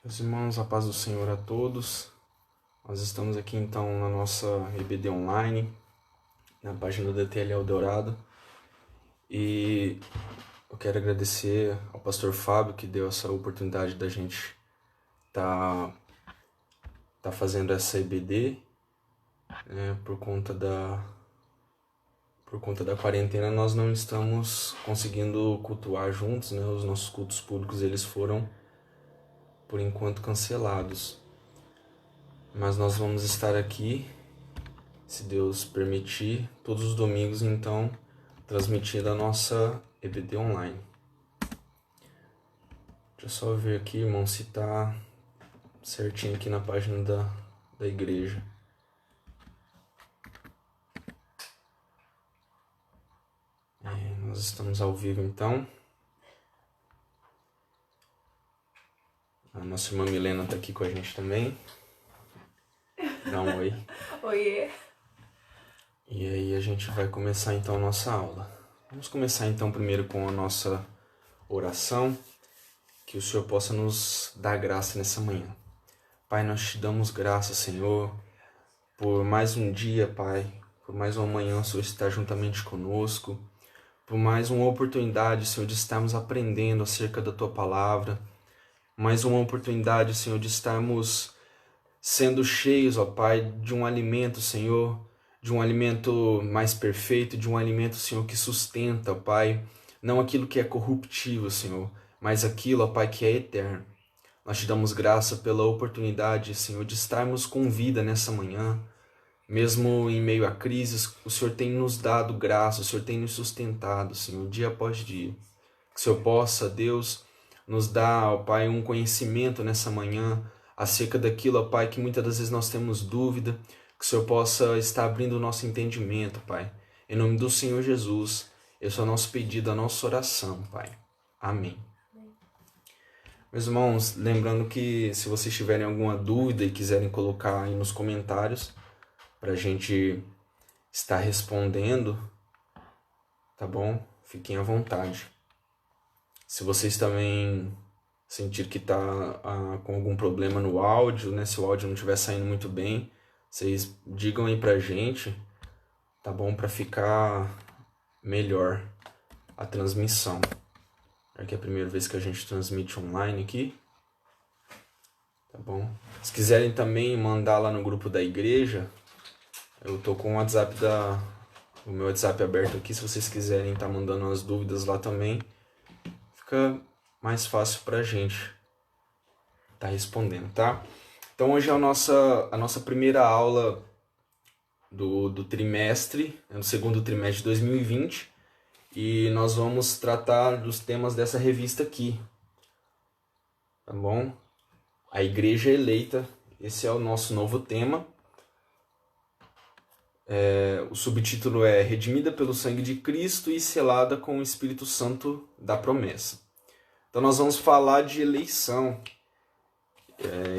Meus irmãos, a paz do Senhor a todos. Nós estamos aqui então na nossa EBD online, na página da DTL Eldorado. E eu quero agradecer ao pastor Fábio que deu essa oportunidade da gente tá fazendo essa EBD, né, por conta da quarentena. Nós não estamos conseguindo cultuar juntos, né? Os nossos cultos públicos eles foram por enquanto cancelados. Mas nós vamos estar aqui, se Deus permitir, todos os domingos, então, transmitindo a nossa EBD online. Deixa eu só ver aqui, irmão, se tá certinho aqui na página da igreja. Nós estamos ao vivo, então. A nossa irmã Milena tá aqui com a gente também. Dá um oi. Oiê. E aí a gente vai começar então a nossa aula. Vamos começar então primeiro com a nossa oração, que o Senhor possa nos dar graça nessa manhã. Pai, nós te damos graça, Senhor, por mais um dia, Pai, por mais uma manhã, o Senhor está juntamente conosco, por mais uma oportunidade, Senhor, de estarmos aprendendo acerca da Tua Palavra, mais uma oportunidade, Senhor, de estarmos sendo cheios, ó Pai, de um alimento, Senhor, de um alimento mais perfeito, de um alimento, Senhor, que sustenta, ó Pai, não aquilo que é corruptível, Senhor, mas aquilo, ó Pai, que é eterno. Nós te damos graça pela oportunidade, Senhor, de estarmos com vida nessa manhã, mesmo em meio a crises. O Senhor tem nos dado graça, o Senhor tem nos sustentado, Senhor, dia após dia. Que o Senhor possa, Deus, nos dar, ó Pai, um conhecimento nessa manhã acerca daquilo, ó Pai, que muitas das vezes nós temos dúvida, que o Senhor possa estar abrindo o nosso entendimento, Pai. Em nome do Senhor Jesus, esse é o nosso pedido, a nossa oração, Pai. Amém. Meus irmãos, lembrando que se vocês tiverem alguma dúvida e quiserem colocar aí nos comentários para a gente estar respondendo, tá bom? Fiquem à vontade. Se vocês também sentir que tá com algum problema no áudio, né? Se o áudio não estiver saindo muito bem, vocês digam aí pra gente, tá bom? Para ficar melhor a transmissão. Aqui é a primeira vez que a gente transmite online aqui, tá bom? Se quiserem também mandar lá no grupo da igreja, eu tô com o meu WhatsApp aberto aqui, se vocês quiserem estar mandando as dúvidas lá também, fica mais fácil pra gente tá respondendo, tá? Então hoje é a nossa primeira aula do trimestre, do segundo trimestre de 2020, e nós vamos tratar dos temas dessa revista aqui, tá bom? A Igreja Eleita, esse é o nosso novo tema. O subtítulo é Redimida pelo Sangue de Cristo e selada com o Espírito Santo da Promessa. Então nós vamos falar de eleição.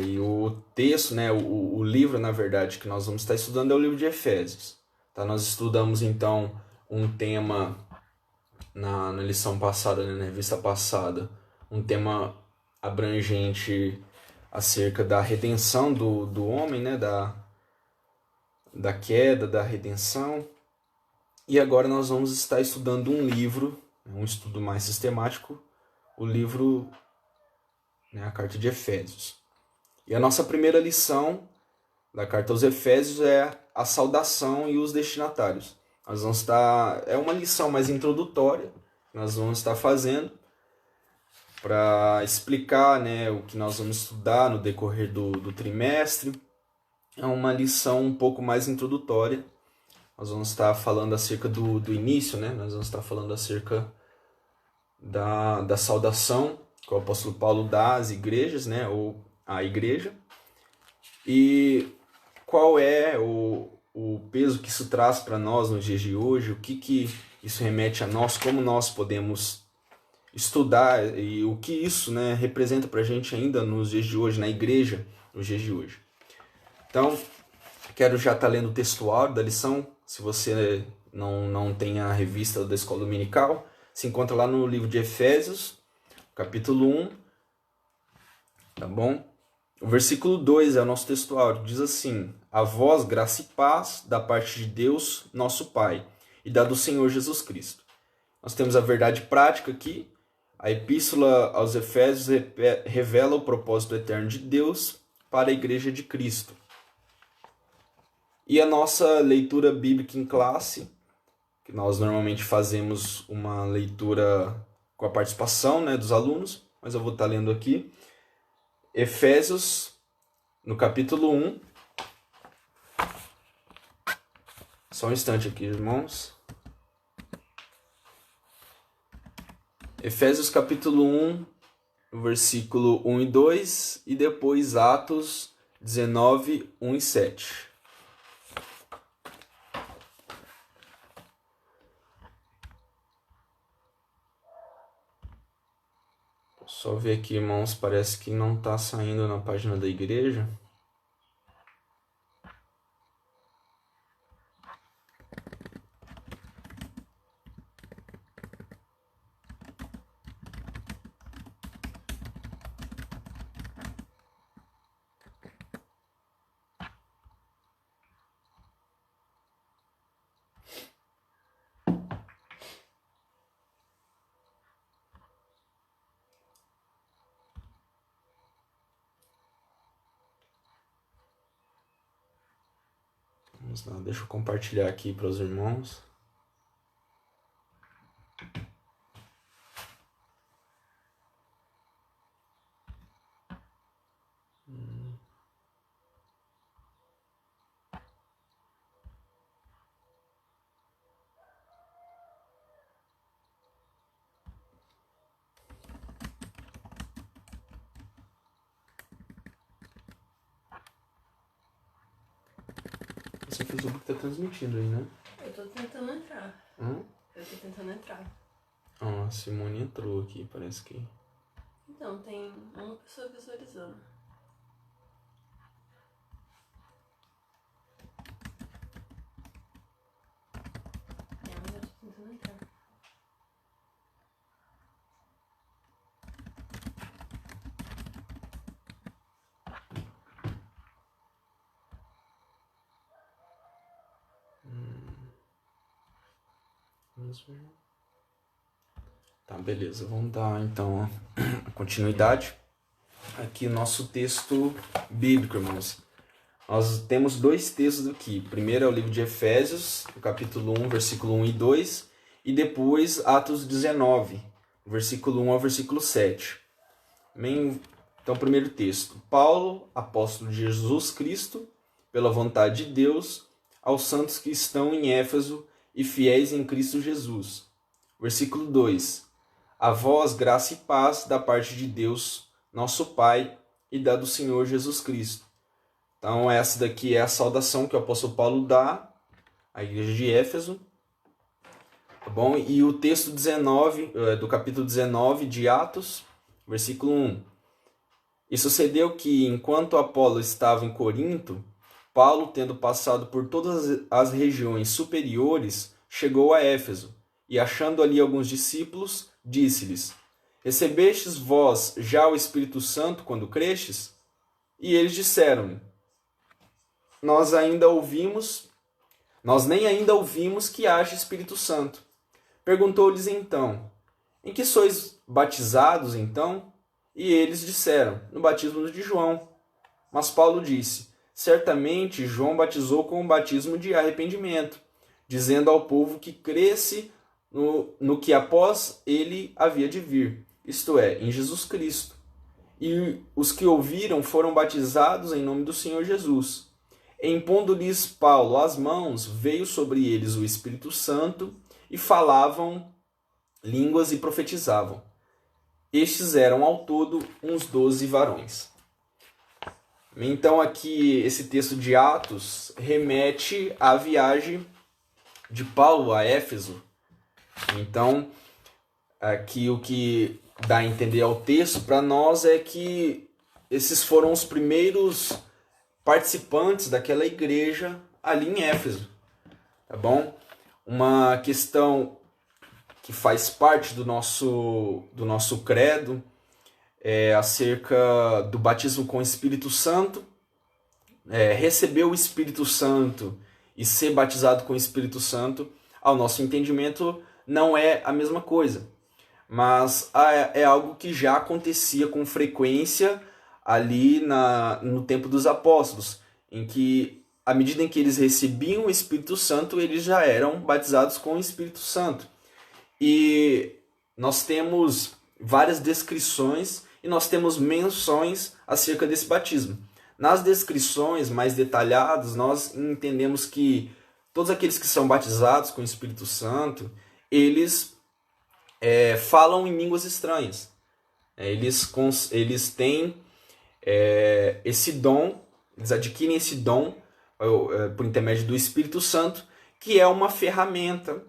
E o texto, né, o livro, na verdade, que nós vamos estar estudando é o livro de Efésios. Tá? Nós estudamos, então, um tema na lição passada, né, na revista passada, um tema abrangente acerca da redenção do homem, né, da queda, da redenção. E agora nós vamos estar estudando um livro, um estudo mais sistemático, o livro, né, a Carta de Efésios. E a nossa primeira lição da Carta aos Efésios é a saudação e os destinatários. Nós vamos estar, é uma lição mais introdutória, nós vamos estar fazendo para explicar, né, o que nós vamos estudar no decorrer do trimestre. É uma lição um pouco mais introdutória. Nós vamos estar falando acerca do início, né? Nós vamos estar falando acerca da saudação que o apóstolo Paulo dá às igrejas, né, ou à igreja, e qual é o peso que isso traz para nós nos dias de hoje, o que isso remete a nós, como nós podemos estudar e o que isso, né, representa para a gente ainda nos dias de hoje, na igreja, nos dias de hoje. Então, quero já estar lendo o textuário da lição. Se você não tem a revista da Escola Dominical, se encontra lá no livro de Efésios, capítulo 1, tá bom? O versículo 2 é o nosso textual, diz assim: a vós, graça e paz da parte de Deus, nosso Pai, e da do Senhor Jesus Cristo. Nós temos a verdade prática aqui. A epístola aos Efésios revela o propósito eterno de Deus para a igreja de Cristo. E a nossa leitura bíblica em classe, que nós normalmente fazemos uma leitura com a participação, né, dos alunos, mas eu vou estar lendo aqui. Efésios, no capítulo 1. Só um instante aqui, irmãos. Efésios capítulo 1, versículo 1 e 2, e depois Atos 19, 1 e 7. Só ver aqui, irmãos, parece que não está saindo na página da igreja. Vamos lá, deixa eu compartilhar aqui para os irmãos. Esse Facebook tá transmitindo aí, né? Eu tô tentando entrar. Hã? Eu tô tentando entrar. Ah, a Simone entrou aqui, parece que... Então, tem uma pessoa visualizando. Mas eu tô tentando entrar. Vamos ver. Tá, beleza. Vamos dar, então, a continuidade. Aqui o nosso texto bíblico, irmãos. Nós temos dois textos aqui. Primeiro é o livro de Efésios, no capítulo 1, versículo 1 e 2. E depois Atos 19, versículo 1 ao versículo 7. Amém? Então, primeiro texto. Paulo, apóstolo de Jesus Cristo, pela vontade de Deus, aos santos que estão em Éfeso e fiéis em Cristo Jesus. Versículo 2. A vós, graça e paz da parte de Deus, nosso Pai, e da do Senhor Jesus Cristo. Então, essa daqui é a saudação que o apóstolo Paulo dá à igreja de Éfeso. Tá bom? E o texto 19, do capítulo 19 de Atos, versículo 1. E sucedeu que, enquanto Apolo estava em Corinto, Paulo, tendo passado por todas as regiões superiores, chegou a Éfeso, e achando ali alguns discípulos, disse-lhes: recebestes vós já o Espírito Santo quando crestes? E eles disseram: nós nem ainda ouvimos que haja Espírito Santo. Perguntou-lhes então: em que sois batizados então? E eles disseram: no batismo de João. Mas Paulo disse: certamente João batizou com o batismo de arrependimento, dizendo ao povo que cresce no que após ele havia de vir, isto é, em Jesus Cristo. E os que ouviram foram batizados em nome do Senhor Jesus. Impondo-lhes Paulo as mãos, veio sobre eles o Espírito Santo, e falavam línguas e profetizavam. Estes eram ao todo uns 12 varões. Então aqui esse texto de Atos remete à viagem de Paulo a Éfeso. Então aqui o que dá a entender ao texto para nós é que esses foram os primeiros participantes daquela igreja ali em Éfeso, tá bom? Uma questão que faz parte do nosso credo acerca do batismo com o Espírito Santo. Receber o Espírito Santo e ser batizado com o Espírito Santo, ao nosso entendimento, não é a mesma coisa. Mas é algo que já acontecia com frequência ali no tempo dos apóstolos, em que, à medida em que eles recebiam o Espírito Santo, eles já eram batizados com o Espírito Santo. E nós temos várias descrições e nós temos menções acerca desse batismo. Nas descrições mais detalhadas, nós entendemos que todos aqueles que são batizados com o Espírito Santo, eles falam em línguas estranhas. Eles têm esse dom, eles adquirem esse dom por intermédio do Espírito Santo, que é uma ferramenta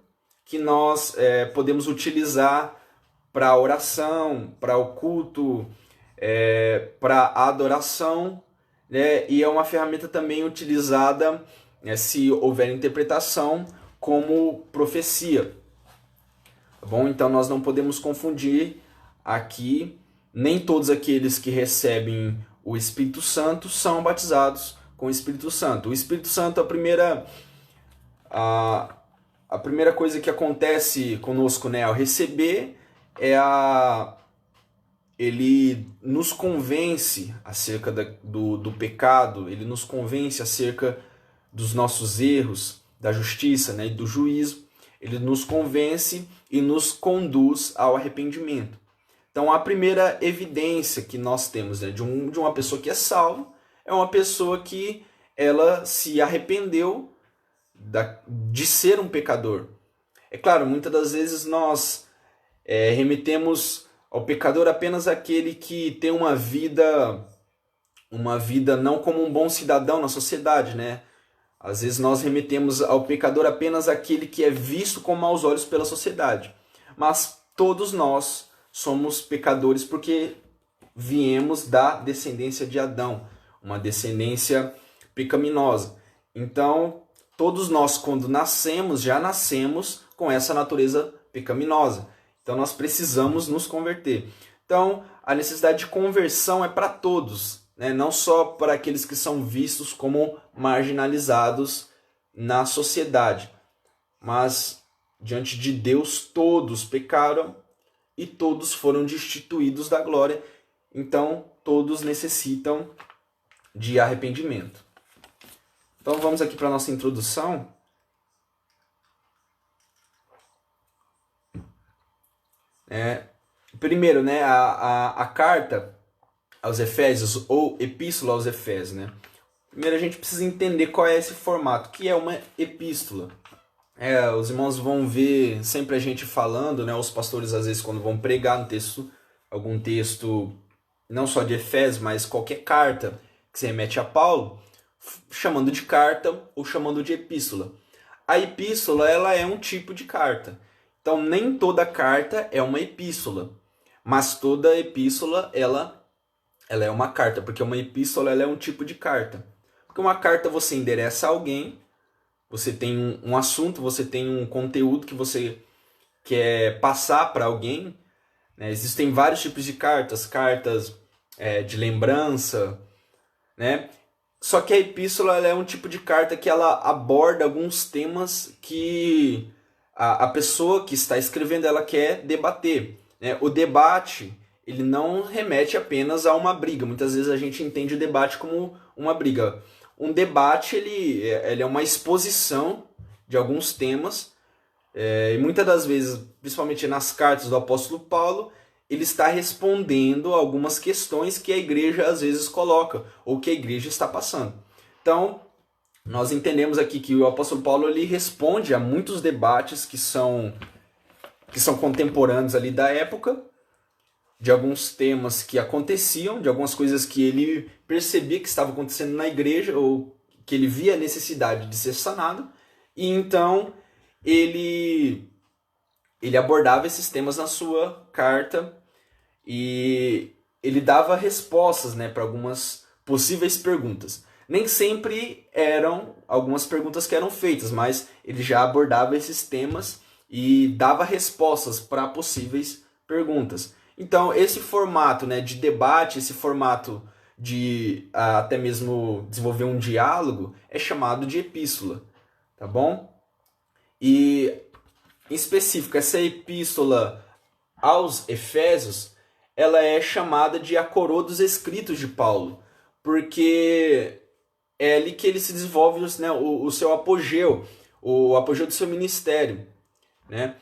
que nós podemos utilizar para a oração, para o culto, para a adoração, e é uma ferramenta também utilizada, se houver interpretação, como profecia. Tá bom? Então nós não podemos confundir aqui, nem todos aqueles que recebem o Espírito Santo são batizados com o Espírito Santo. O Espírito Santo, a primeira coisa que acontece conosco, ao receber, ele nos convence acerca do pecado, ele nos convence acerca dos nossos erros, da justiça, e do juízo. Ele nos convence e nos conduz ao arrependimento. Então, a primeira evidência que nós temos de uma pessoa que é salva é uma pessoa que ela se arrependeu de ser um pecador. É claro, muitas das vezes nós remetemos ao pecador apenas aquele que tem uma vida não como um bom cidadão na sociedade, Às vezes nós remetemos ao pecador apenas aquele que é visto com maus olhos pela sociedade. Mas todos nós somos pecadores porque viemos da descendência de Adão, uma descendência pecaminosa. Então, todos nós, quando nascemos, já nascemos com essa natureza pecaminosa. Então, nós precisamos nos converter. Então, a necessidade de conversão é para todos, não só para aqueles que são vistos como marginalizados na sociedade. Mas, diante de Deus, todos pecaram e todos foram destituídos da glória. Então, todos necessitam de arrependimento. Então, vamos aqui para a nossa introdução. Primeiro, a carta aos Efésios, ou epístola aos Efésios. Primeiro, a gente precisa entender qual é esse formato, que é uma epístola. Os irmãos vão ver sempre a gente falando, os pastores às vezes quando vão pregar no texto, algum texto não só de Efésios, mas qualquer carta que se remete a Paulo, chamando de carta ou chamando de epístola. A epístola, ela é um tipo de carta. Então, nem toda carta é uma epístola, mas toda epístola, ela é uma carta, porque uma epístola ela é um tipo de carta. Porque uma carta você endereça a alguém, você tem um assunto, você tem um conteúdo que você quer passar para alguém. Existem vários tipos de cartas de lembrança, Só que a epístola ela é um tipo de carta que ela aborda alguns temas que a pessoa que está escrevendo ela quer debater. O debate ele não remete apenas a uma briga. Muitas vezes a gente entende o debate como uma briga. Um debate ele é uma exposição de alguns temas. E muitas das vezes, principalmente nas cartas do apóstolo Paulo, ele está respondendo algumas questões que a igreja às vezes coloca, ou que a igreja está passando. Então, nós entendemos aqui que o apóstolo Paulo ele responde a muitos debates que são contemporâneos ali da época, de alguns temas que aconteciam, de algumas coisas que ele percebia que estavam acontecendo na igreja, ou que ele via a necessidade de ser sanado, e então ele abordava esses temas na sua carta, e ele dava respostas para algumas possíveis perguntas. Nem sempre eram algumas perguntas que eram feitas, mas ele já abordava esses temas e dava respostas para possíveis perguntas. Então, esse formato, né, de debate, esse formato de até mesmo desenvolver um diálogo, é chamado de epístola, tá bom? E, em específico, essa epístola aos Efésios, ela é chamada de a coroa dos escritos de Paulo, porque é ali que ele se desenvolve, né, o seu apogeu, o apogeu do seu ministério, né?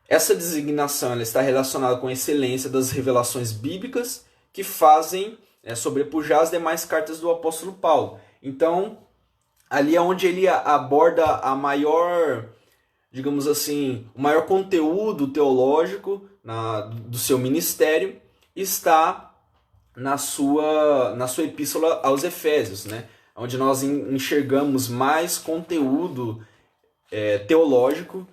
Essa designação ela está relacionada com a excelência das revelações bíblicas que fazem sobrepujar as demais cartas do apóstolo Paulo. Então, ali é onde ele aborda a maior, digamos assim, o maior conteúdo teológico do seu ministério, está na sua epístola aos Efésios, né? Onde nós enxergamos mais conteúdo teológico,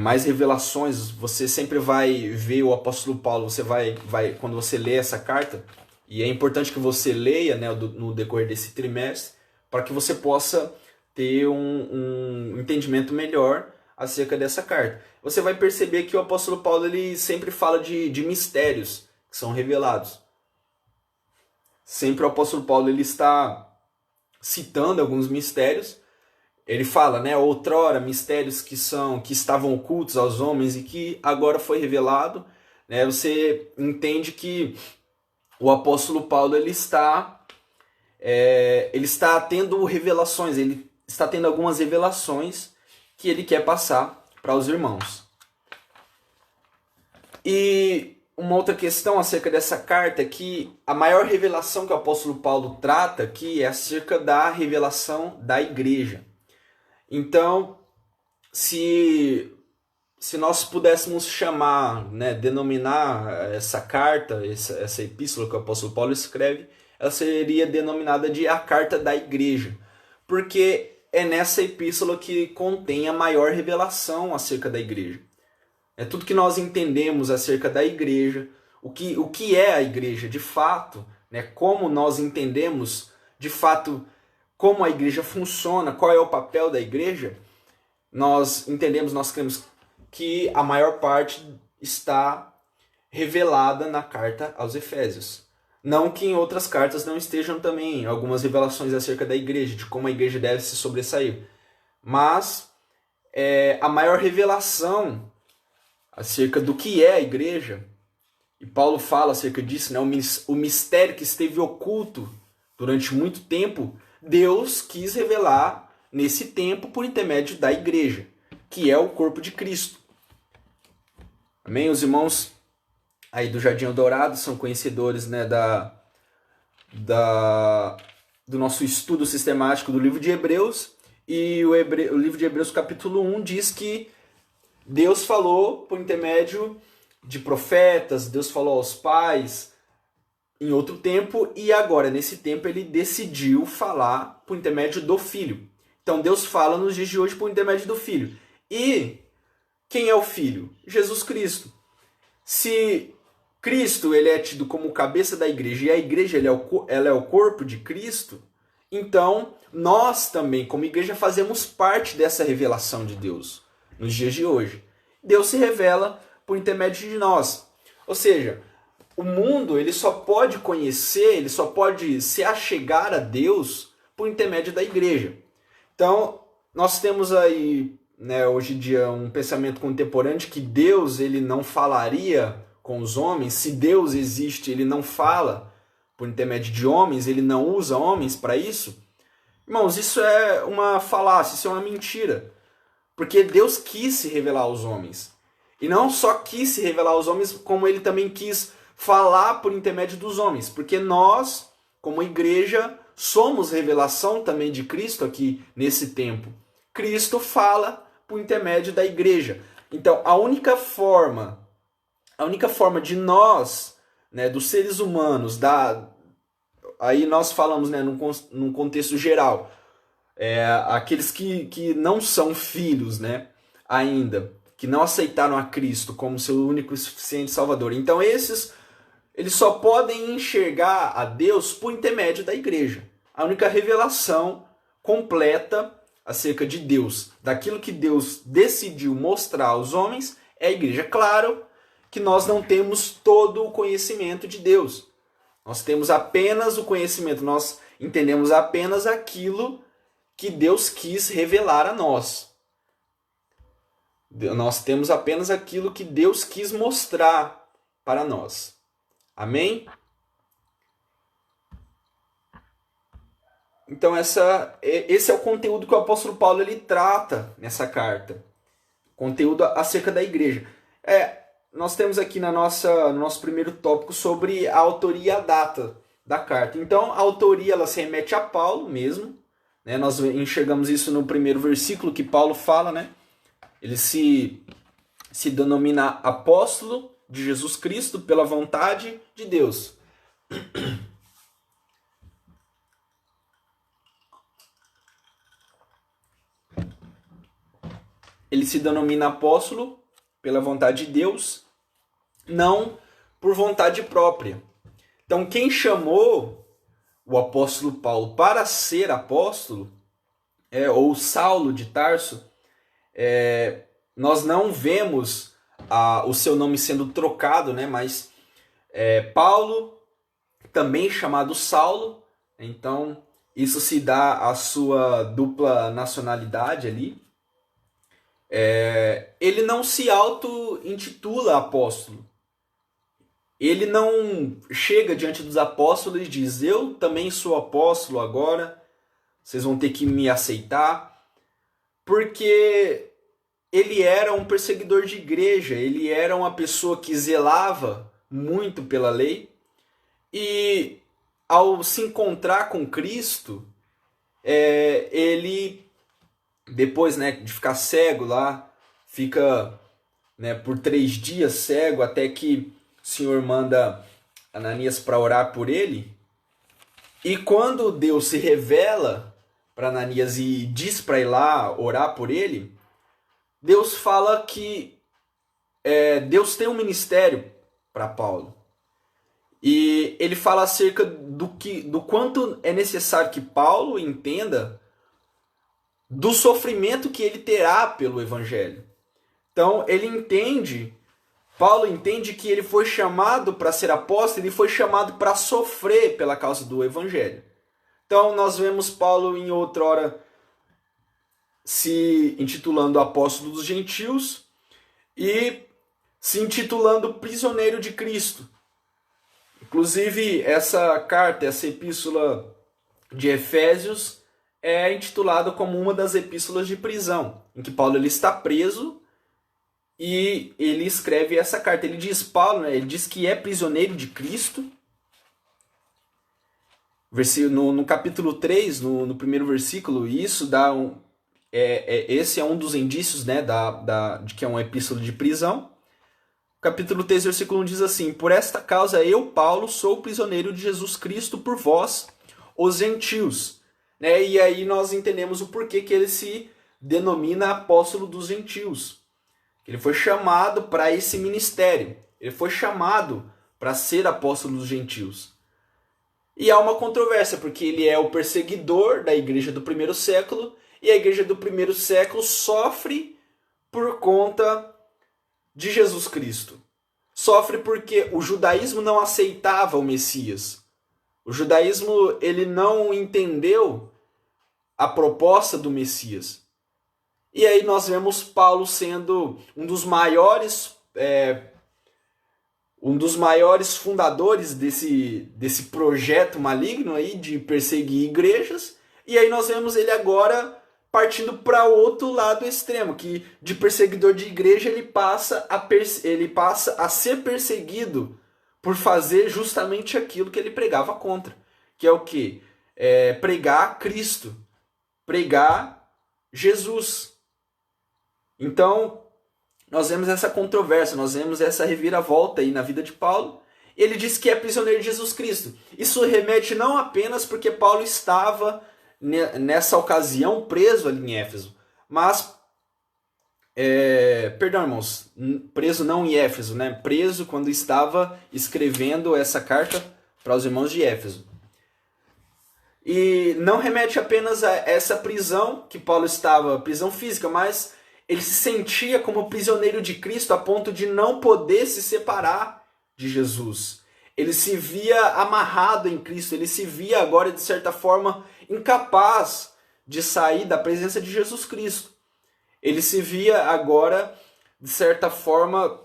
mais revelações. Você sempre vai ver o apóstolo Paulo, você vai quando você lê essa carta, e é importante que você leia, né, no decorrer desse trimestre, para que você possa ter um entendimento melhor acerca dessa carta. Você vai perceber que o apóstolo Paulo ele sempre fala de mistérios que são revelados. Sempre o apóstolo Paulo ele está citando alguns mistérios. Ele fala, né, outrora, mistérios que estavam ocultos aos homens e que agora foi revelado. Né? Você entende que o apóstolo Paulo ele está tendo revelações, ele está tendo algumas revelações que ele quer passar para os irmãos. E uma outra questão acerca dessa carta é que a maior revelação que o apóstolo Paulo trata aqui é acerca da revelação da igreja. Então, se nós pudéssemos chamar, né, denominar essa carta, essa epístola que o apóstolo Paulo escreve, ela seria denominada de a carta da igreja, porque é nessa epístola que contém a maior revelação acerca da igreja. É tudo que nós entendemos acerca da igreja, o que é a igreja de fato, né, como nós entendemos de fato como a igreja funciona, qual é o papel da igreja, nós entendemos, nós cremos que a maior parte está revelada na carta aos Efésios. Não que em outras cartas não estejam também algumas revelações acerca da igreja, de como a igreja deve se sobressair. Mas a maior revelação acerca do que é a igreja, e Paulo fala acerca disso, né, o mistério que esteve oculto durante muito tempo, Deus quis revelar nesse tempo por intermédio da igreja, que é o corpo de Cristo. Amém? Os irmãos aí do Jardim Dourado são conhecedores, né, do nosso estudo sistemático do livro de Hebreus, e o livro de Hebreus capítulo 1 diz que Deus falou por intermédio de profetas, Deus falou aos pais em outro tempo, e agora, nesse tempo, ele decidiu falar por intermédio do Filho. Então, Deus fala nos dias de hoje por intermédio do Filho. E quem é o Filho? Jesus Cristo. Se Cristo ele é tido como cabeça da igreja e a igreja ela é o corpo de Cristo, então nós também, como igreja, fazemos parte dessa revelação de Deus nos dias de hoje. Deus se revela por intermédio de nós. Ou seja, o mundo ele só pode conhecer, ele só pode se achegar a Deus por intermédio da igreja. Então, nós temos aí, né, hoje em dia um pensamento contemporâneo de que Deus ele não falaria com os homens. Se Deus existe, ele não fala por intermédio de homens, ele não usa homens para isso. Irmãos, isso é uma falácia, isso é uma mentira. Porque Deus quis se revelar aos homens. E não só quis se revelar aos homens, como ele também quis falar por intermédio dos homens. Porque nós, como igreja, somos revelação também de Cristo aqui nesse tempo. Cristo fala por intermédio da igreja. Então, a única forma de nós, né, dos seres humanos, aí nós falamos, né, num contexto geral, aqueles que não são filhos, né, ainda, que não aceitaram a Cristo como seu único e suficiente Salvador. Então eles só podem enxergar a Deus por intermédio da igreja. A única revelação completa acerca de Deus, daquilo que Deus decidiu mostrar aos homens, é a igreja. Claro que nós não temos todo o conhecimento de Deus. Nós temos apenas o conhecimento, nós entendemos apenas aquilo que Deus quis revelar a nós. Nós temos apenas aquilo que Deus quis mostrar para nós. Amém? Então esse é o conteúdo que o apóstolo Paulo ele trata nessa carta. Conteúdo acerca da igreja. Nós temos aqui no nosso primeiro tópico sobre a autoria e a data da carta. Então a autoria ela se remete a Paulo mesmo. Né? Nós enxergamos isso no primeiro versículo que Paulo fala. Né? Ele se denomina apóstolo de Jesus Cristo pela vontade de Deus. Ele se denomina apóstolo pela vontade de Deus, não por vontade própria. Então, quem chamou o apóstolo Paulo para ser apóstolo, ou Saulo de Tarso, nós não vemos o seu nome sendo trocado, né? Mas Paulo, também chamado Saulo, então isso se dá à sua dupla nacionalidade ali. Ele não se auto-intitula apóstolo. Ele não chega diante dos apóstolos e diz: eu também sou apóstolo agora, vocês vão ter que me aceitar. Porque ele era um perseguidor de igreja, ele era uma pessoa que zelava muito pela lei. E ao se encontrar com Cristo, ele... Depois, né, de ficar cego lá, fica, né, por 3 dias cego, até que o Senhor manda Ananias para orar por ele. E quando Deus se revela para Ananias e diz para ir lá orar por ele, Deus fala que Deus tem um ministério para Paulo. E ele fala acerca do quanto é necessário que Paulo entenda do sofrimento que ele terá pelo evangelho. Então, Paulo entende que ele foi chamado para ser apóstolo, ele foi chamado para sofrer pela causa do evangelho. Então, nós vemos Paulo em outra hora se intitulando apóstolo dos gentios e se intitulando prisioneiro de Cristo. Inclusive, essa carta, essa epístola de Efésios, é intitulado como uma das epístolas de prisão, em que Paulo ele está preso e ele escreve essa carta. Ele diz, Paulo, né, ele diz que é prisioneiro de Cristo. No capítulo 3, no primeiro versículo, isso dá esse é um dos indícios, né, de que é uma epístola de prisão. Capítulo 3, versículo 1 diz assim: por esta causa eu, Paulo, sou prisioneiro de Jesus Cristo por vós, os gentios. Né? E aí nós entendemos o porquê que ele se denomina apóstolo dos gentios. Ele foi chamado para esse ministério. Ele foi chamado para ser apóstolo dos gentios. E há uma controvérsia, porque ele é o perseguidor da igreja do primeiro século, e a igreja do primeiro século sofre por conta de Jesus Cristo. Sofre porque o judaísmo não aceitava o Messias. O judaísmo ele não entendeu a proposta do Messias. E aí nós vemos Paulo sendo um dos maiores fundadores desse projeto maligno aí de perseguir igrejas. E aí nós vemos ele agora partindo para o outro lado extremo, que de perseguidor de igreja ele passa a ser perseguido por fazer justamente aquilo que ele pregava contra. Que é o quê? Pregar Cristo. Pregar Jesus. Então, nós vemos essa controvérsia, nós vemos essa reviravolta aí na vida de Paulo. Ele diz que é prisioneiro de Jesus Cristo. Isso remete não apenas porque Paulo estava nessa ocasião preso ali em Éfeso, mas, perdão, irmãos, preso não em Éfeso, né? Preso quando estava escrevendo essa carta para os irmãos de Éfeso. E não remete apenas a essa prisão que Paulo estava, prisão física, mas ele se sentia como prisioneiro de Cristo a ponto de não poder se separar de Jesus. Ele se via amarrado em Cristo, ele se via agora, de certa forma, incapaz de sair da presença de Jesus Cristo. Ele se via agora, de certa forma,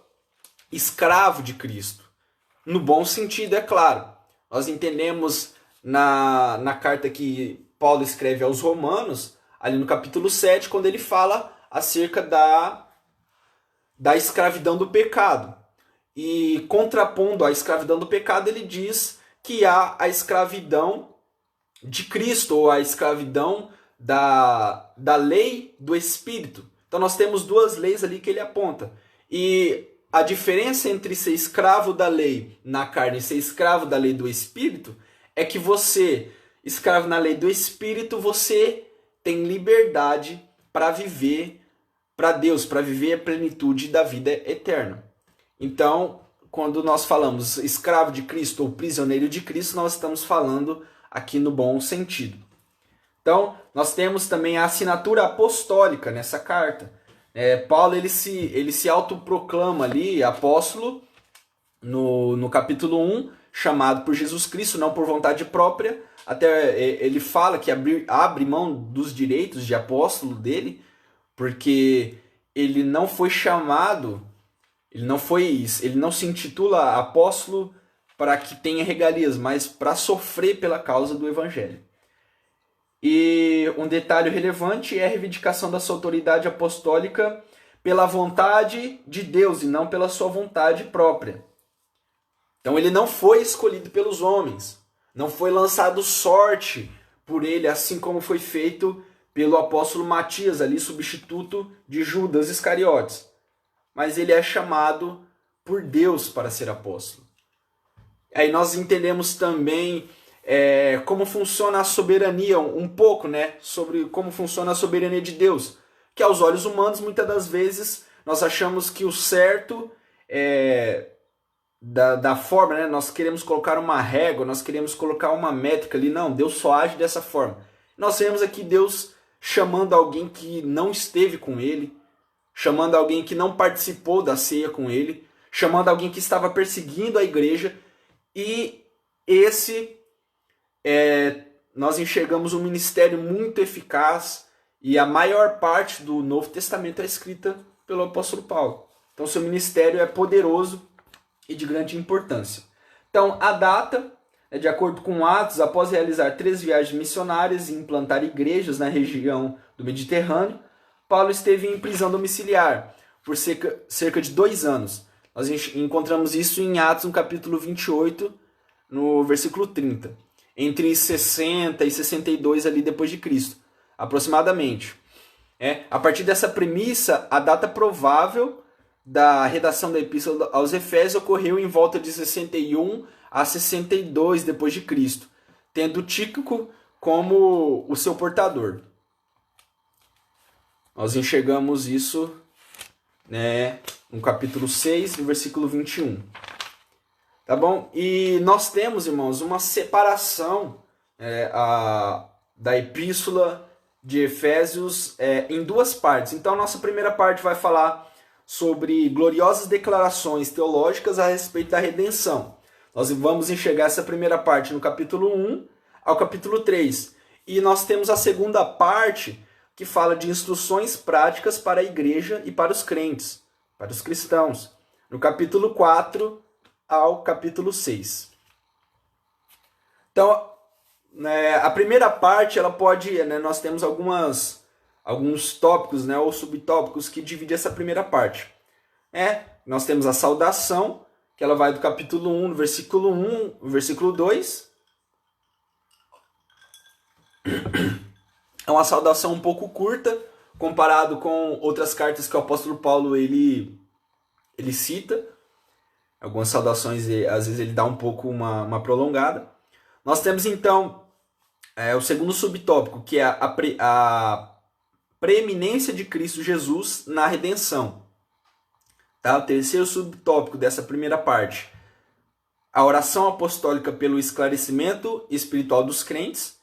escravo de Cristo. No bom sentido, é claro. Nós entendemos na carta que Paulo escreve aos Romanos, ali no capítulo 7, quando ele fala acerca da escravidão do pecado. E contrapondo a escravidão do pecado, ele diz que há a escravidão de Cristo, ou a escravidão da lei do Espírito. Então nós temos duas leis ali que ele aponta. E a diferença entre ser escravo da lei na carne e ser escravo da lei do Espírito é que você, escravo na lei do Espírito, você tem liberdade para viver para Deus, para viver a plenitude da vida eterna. Então, quando nós falamos escravo de Cristo ou prisioneiro de Cristo, nós estamos falando aqui no bom sentido. Então, nós temos também a assinatura apostólica nessa carta. Paulo ele se autoproclama ali apóstolo no capítulo 1, chamado por Jesus Cristo, não por vontade própria. Até ele fala que abre mão dos direitos de apóstolo dele, porque ele não foi chamado, ele não se intitula apóstolo para que tenha regalias, mas para sofrer pela causa do evangelho. E um detalhe relevante é a reivindicação da sua autoridade apostólica pela vontade de Deus e não pela sua vontade própria. Então ele não foi escolhido pelos homens, não foi lançado sorte por ele, assim como foi feito pelo apóstolo Matias, ali substituto de Judas Iscariotes. Mas ele é chamado por Deus para ser apóstolo. Aí nós entendemos também como funciona a soberania, um pouco, sobre como funciona a soberania de Deus. Que aos olhos humanos, muitas das vezes, nós achamos que o certo da forma, nós queremos colocar uma régua, nós queremos colocar uma métrica ali. Não, Deus só age dessa forma. Nós vemos aqui Deus chamando alguém que não esteve com ele, chamando alguém que não participou da ceia com ele, chamando alguém que estava perseguindo a igreja, e nós enxergamos um ministério muito eficaz, e a maior parte do Novo Testamento é escrita pelo apóstolo Paulo. Então seu ministério é poderoso e de grande importância. Então a data, de acordo com Atos, após realizar 3 viagens missionárias e implantar igrejas na região do Mediterrâneo, Paulo esteve em prisão domiciliar por cerca de 2 anos. Nós encontramos isso em Atos, no capítulo 28, no versículo 30. Entre 60 e 62 ali depois de Cristo, aproximadamente. A partir dessa premissa, a data provável da redação da Epístola aos Efésios ocorreu em volta de 61 a 62 depois de Cristo, tendo Tíquico como o seu portador. Nós enxergamos isso no capítulo 6, no versículo 21. Tá bom? E nós temos, irmãos, uma separação da Epístola de Efésios em 2 partes. Então, a nossa primeira parte vai falar sobre gloriosas declarações teológicas a respeito da redenção. Nós vamos enxergar essa primeira parte no capítulo 1 ao capítulo 3. E nós temos a segunda parte, que fala de instruções práticas para a igreja e para os crentes, para os cristãos, no capítulo 4 ao capítulo 6. Então, a primeira parte, ela pode, nós temos alguns tópicos, ou subtópicos que dividem essa primeira parte. Nós temos a saudação, que ela vai do capítulo 1, no versículo 1, versículo 2. É uma saudação um pouco curta, comparado com outras cartas que o apóstolo Paulo ele cita. Algumas saudações, às vezes, ele dá um pouco uma prolongada. Nós temos, então, o segundo subtópico, que é a preeminência de Cristo Jesus na redenção. Tá? O terceiro subtópico dessa primeira parte, a oração apostólica pelo esclarecimento espiritual dos crentes.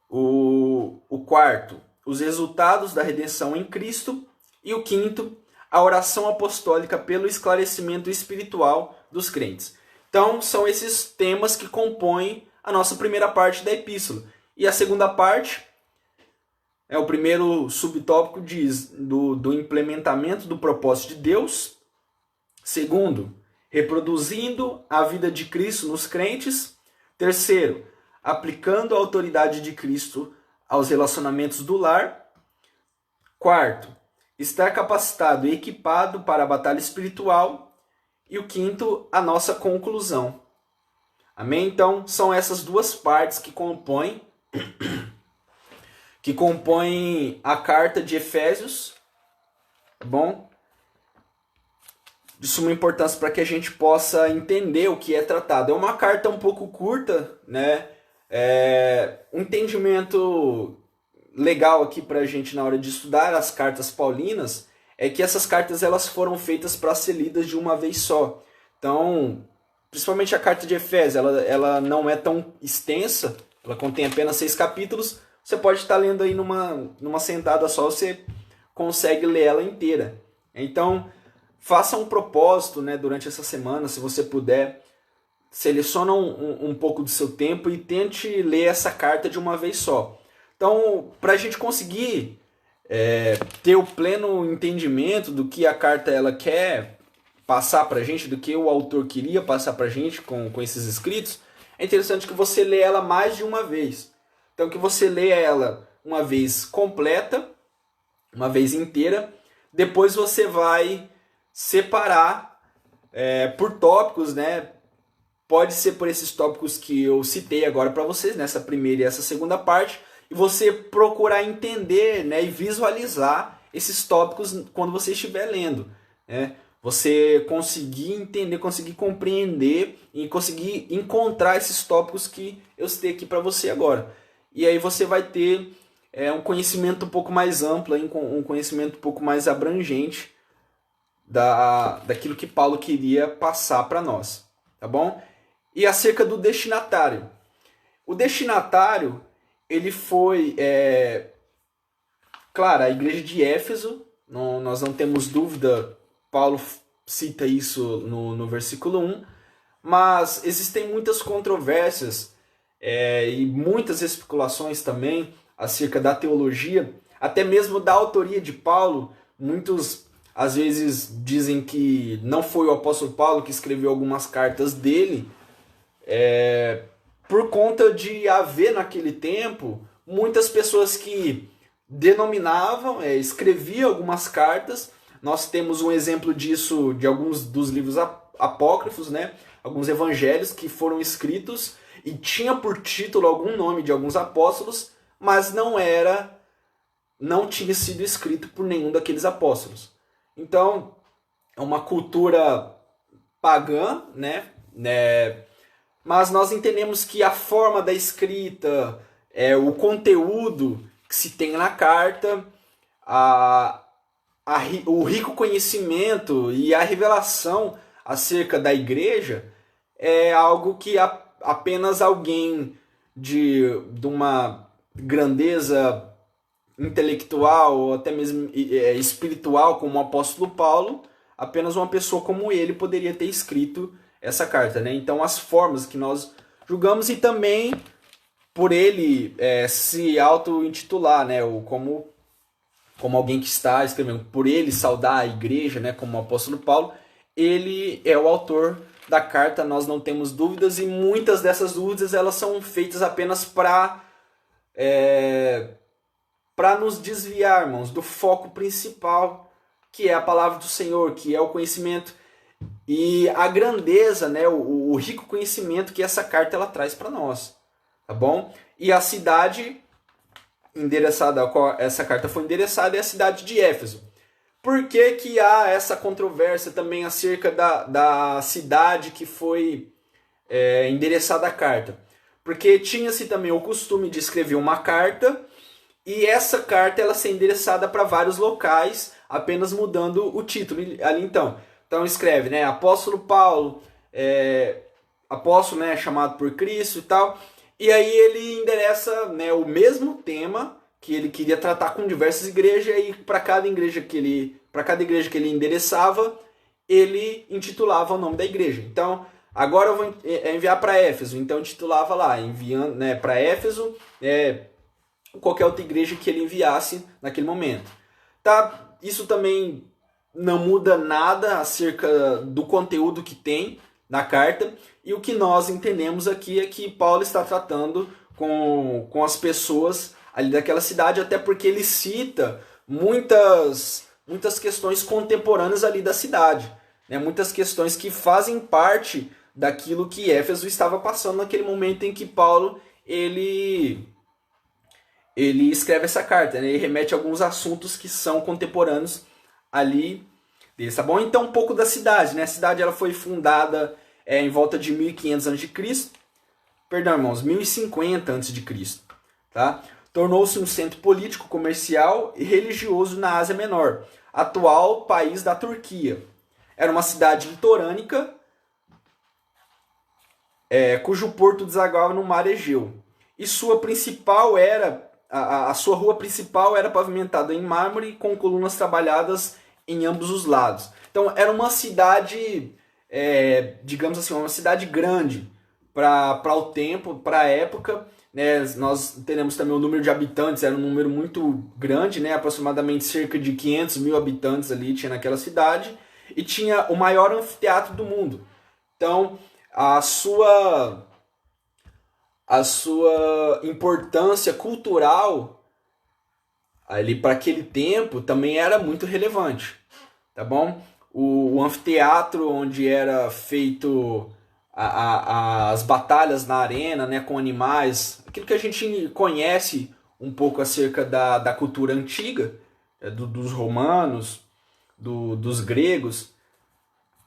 O quarto, os resultados da redenção em Cristo. E o quinto, a oração apostólica pelo esclarecimento espiritual dos crentes. Então, são esses temas que compõem a nossa primeira parte da epístola. E a segunda parte, o primeiro subtópico diz do implementamento do propósito de Deus. Segundo, reproduzindo a vida de Cristo nos crentes. Terceiro, aplicando a autoridade de Cristo aos relacionamentos do lar. Quarto, estar capacitado e equipado para a batalha espiritual. E o quinto, a nossa conclusão. Amém? Então, são essas duas partes que compõem a carta de Efésios. Tá bom? De suma importância para que a gente possa entender o que é tratado. É uma carta um pouco curta, né? Um entendimento legal aqui para a gente na hora de estudar as cartas paulinas é que essas cartas elas foram feitas para ser lidas de uma vez só. Então, principalmente a carta de Efésios, ela não é tão extensa, ela contém apenas 6 capítulos. Você pode estar lendo aí numa sentada só, você consegue ler ela inteira. Então, faça um propósito, né, durante essa semana, se você puder. Seleciona um pouco do seu tempo e tente ler essa carta de uma vez só. Então, para a gente conseguir ter o pleno entendimento do que a carta ela quer passar para a gente, do que o autor queria passar para a gente com esses escritos, é interessante que você lê ela mais de uma vez. Então, que você lê ela uma vez completa, uma vez inteira, depois você vai separar por tópicos, né? Pode ser por esses tópicos que eu citei agora para vocês, nessa primeira e essa segunda parte, e você procurar entender, né, e visualizar esses tópicos quando você estiver lendo. Né? Você conseguir entender, conseguir compreender e conseguir encontrar esses tópicos que eu citei aqui para você agora. E aí você vai ter um conhecimento um pouco mais amplo, um conhecimento um pouco mais abrangente daquilo que Paulo queria passar para nós. Tá bom? E acerca do destinatário. O destinatário, ele foi, claro, a igreja de Éfeso. Nós não temos dúvida, Paulo cita isso no versículo 1. Mas existem muitas controvérsias e muitas especulações também acerca da teologia, até mesmo da autoria de Paulo. Muitos às vezes dizem que não foi o apóstolo Paulo que escreveu algumas cartas dele, por conta de haver naquele tempo muitas pessoas que denominavam, escreviam algumas cartas. Nós temos um exemplo disso de alguns dos livros apócrifos, né? Alguns evangelhos que foram escritos e tinha por título algum nome de alguns apóstolos, mas não tinha sido escrito por nenhum daqueles apóstolos. Então, é uma cultura pagã, né? Mas nós entendemos que a forma da escrita, o conteúdo que se tem na carta, o rico conhecimento e a revelação acerca da igreja é algo que apenas alguém de uma grandeza intelectual ou até mesmo espiritual, como o apóstolo Paulo, apenas uma pessoa como ele poderia ter escrito essa carta, né? Então as formas que nós julgamos, e também por ele se auto-intitular, né? Como alguém que está escrevendo, por ele saudar a igreja, né? Como o apóstolo Paulo, ele é o autor da carta, nós não temos dúvidas, e muitas dessas dúvidas elas são feitas apenas para nos desviar, irmãos, do foco principal, que é a palavra do Senhor, que é o conhecimento e a grandeza, né, o rico conhecimento que essa carta ela traz para nós, tá bom? E a cidade endereçada, a qual essa carta foi endereçada, é a cidade de Éfeso. Por que que há essa controvérsia também acerca da cidade que foi endereçada a carta? Porque tinha-se também o costume de escrever uma carta e essa carta ela ser endereçada para vários locais, apenas mudando o título ali então. Então escreve, né, apóstolo Paulo, apóstolo, né, chamado por Cristo e tal. E aí ele endereça, né, o mesmo tema que ele queria tratar com diversas igrejas e para cada igreja que ele endereçava, ele intitulava o nome da igreja. Então, agora eu vou enviar para Éfeso. Então, intitulava lá, enviando, né, para Éfeso, qualquer outra igreja que ele enviasse naquele momento. Tá? Isso também não muda nada acerca do conteúdo que tem na carta. E o que nós entendemos aqui é que Paulo está tratando com as pessoas ali daquela cidade, até porque ele cita muitas questões contemporâneas ali da cidade, né? Muitas questões que fazem parte daquilo que Éfeso estava passando naquele momento em que Paulo ele escreve essa carta, né? Ele remete a alguns assuntos que são contemporâneos ali deles, tá bom? Então um pouco da cidade, né? A cidade ela foi fundada em volta de 1500 a.C., perdão, irmãos, 1050 a.C., tá? Tornou-se um centro político, comercial e religioso na Ásia Menor, atual país da Turquia. Era uma cidade litorânica, cujo porto desaguava no mar Egeu. E sua principal a sua rua principal era pavimentada em mármore com colunas trabalhadas em ambos os lados. Então era uma cidade, digamos assim, uma cidade grande para o tempo, para a época, né? Nós teremos também o número de habitantes, era um número muito grande, né? Aproximadamente cerca de 500 mil habitantes ali tinha naquela cidade, e tinha o maior anfiteatro do mundo. Então a sua importância cultural ali para aquele tempo também era muito relevante, tá bom? O anfiteatro onde era feito as batalhas na arena, né, com animais, aquilo que a gente conhece um pouco acerca da cultura antiga, dos romanos, dos gregos.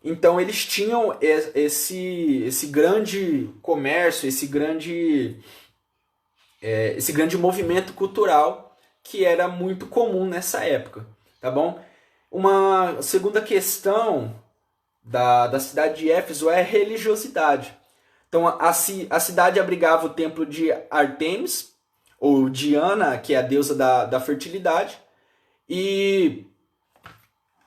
Então eles tinham esse grande comércio, esse grande movimento cultural que era muito comum nessa época, tá bom? Uma segunda questão da cidade de Éfeso é a religiosidade. Então a cidade abrigava o templo de Artemis, ou Diana, que é a deusa da fertilidade, e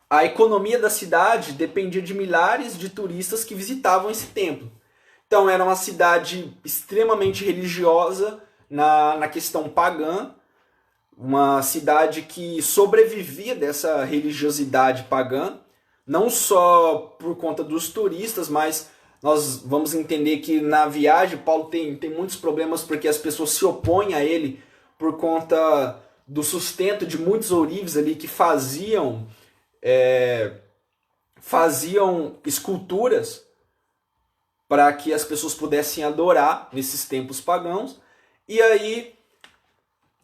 a economia da cidade dependia de milhares de turistas que visitavam esse templo. Então era uma cidade extremamente religiosa na questão pagã, uma cidade que sobrevivia dessa religiosidade pagã, não só por conta dos turistas, mas nós vamos entender que na viagem Paulo tem muitos problemas porque as pessoas se opõem a ele por conta do sustento de muitos ourives ali que faziam esculturas para que as pessoas pudessem adorar nesses templos pagãos. E aí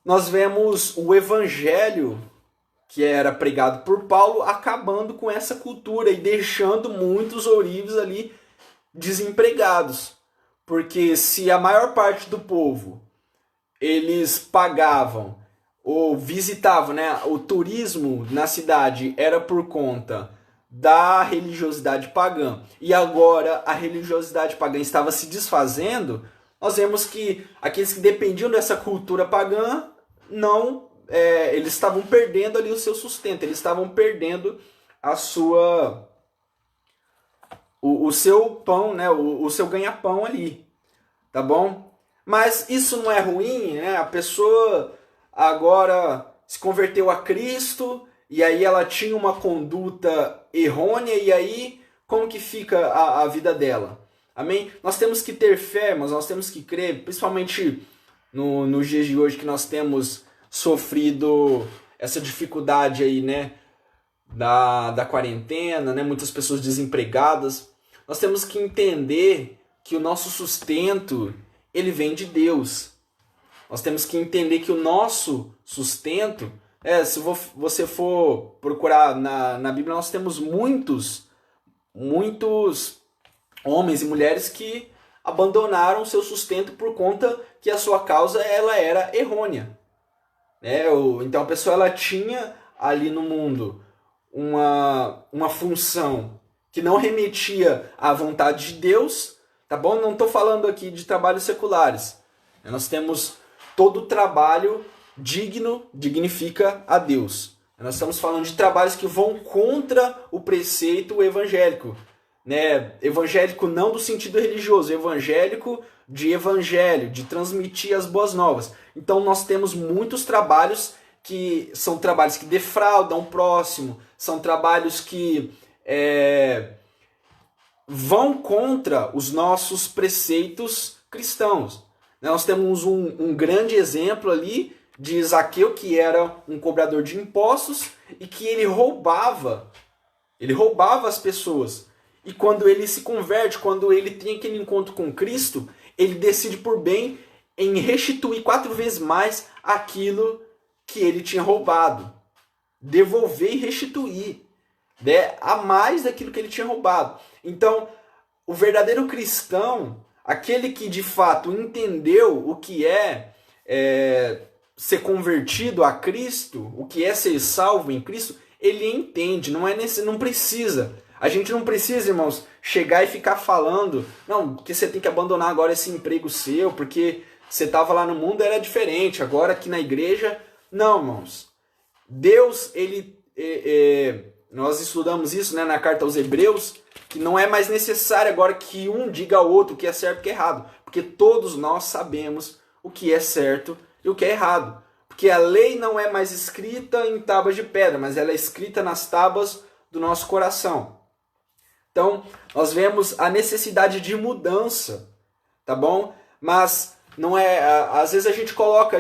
nós vemos o evangelho que era pregado por Paulo acabando com essa cultura e deixando muitos ourives ali desempregados. Porque se a maior parte do povo eles pagavam ou visitavam, né, o turismo na cidade era por conta da religiosidade pagã, e agora a religiosidade pagã estava se desfazendo, nós vemos que aqueles que dependiam dessa cultura pagã eles estavam perdendo ali o seu sustento, eles estavam perdendo o seu pão, né, o seu ganha-pão ali, tá bom? Mas isso não é ruim, né? A pessoa agora se converteu a Cristo e aí ela tinha uma conduta errônea, e aí como que fica a vida dela? Amém? Nós temos que ter fé, mas nós temos que crer, principalmente nos dias de hoje que nós temos sofrido essa dificuldade aí, né, da quarentena, né, muitas pessoas desempregadas. Nós temos que entender que o nosso sustento, ele vem de Deus. Nós temos que entender que o nosso sustento, se você for procurar na Bíblia, nós temos muitos homens e mulheres que abandonaram o seu sustento por conta que a sua causa ela era errônea. Então a pessoa ela tinha ali no mundo uma função que não remetia à vontade de Deus, tá bom? Não estou falando aqui de trabalhos seculares. Nós temos todo o trabalho digno dignifica a Deus. Nós estamos falando de trabalhos que vão contra o preceito evangélico. Né? Evangélico não do sentido religioso, evangélico de evangelho, de transmitir as boas novas. Então nós temos muitos trabalhos que são trabalhos que defraudam o próximo, são trabalhos que vão contra os nossos preceitos cristãos. Nós temos um grande exemplo ali de Zaqueu, que era um cobrador de impostos e que ele roubava as pessoas. E quando ele se converte, quando ele tem aquele encontro com Cristo, ele decide por bem em restituir 4 vezes mais aquilo que ele tinha roubado. Devolver e restituir, né, a mais daquilo que ele tinha roubado. Então, o verdadeiro cristão, aquele que de fato entendeu o que é ser convertido a Cristo, o que é ser salvo em Cristo, ele entende, não precisa. A gente não precisa, irmãos, chegar e ficar falando, não, porque você tem que abandonar agora esse emprego seu, porque você estava lá no mundo, era diferente, agora aqui na igreja... Não, irmãos. Deus, nós estudamos isso, né, na carta aos Hebreus, que não é mais necessário agora que um diga ao outro o que é certo e o que é errado, porque todos nós sabemos o que é certo e o que é errado. Porque a lei não é mais escrita em tábuas de pedra, mas ela é escrita nas tábuas do nosso coração. Então, nós vemos a necessidade de mudança, tá bom? Mas não é, às vezes a gente coloca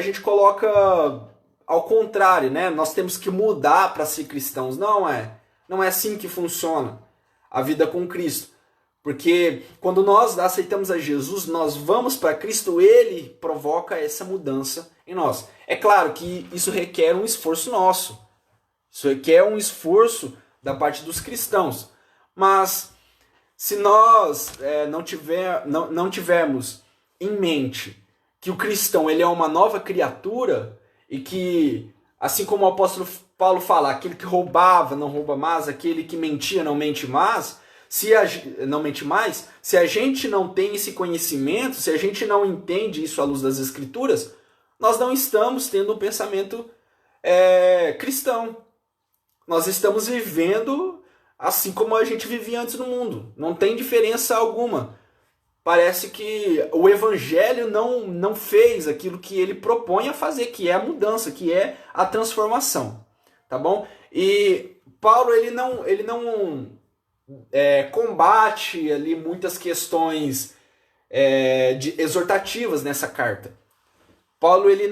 ao contrário, né? Nós temos que mudar para ser cristãos. Não é assim que funciona a vida com Cristo. Porque quando nós aceitamos a Jesus, nós vamos para Cristo, ele provoca essa mudança em nós. É claro que isso requer um esforço nosso. Isso requer um esforço da parte dos cristãos. Mas se nós não tivermos em mente que o cristão ele é uma nova criatura e que, assim como o apóstolo Paulo fala, aquele que roubava não rouba mais, aquele que mentia não mente mais, se a gente não tem esse conhecimento, se a gente não entende isso à luz das Escrituras, nós não estamos tendo um pensamento cristão. Nós estamos vivendo assim como a gente vivia antes no mundo. Não tem diferença alguma. Parece que o Evangelho não fez aquilo que ele propõe a fazer, que é a mudança, que é a transformação. Tá bom? E Paulo ele não combate ali muitas questões exortativas nessa carta. Paulo ele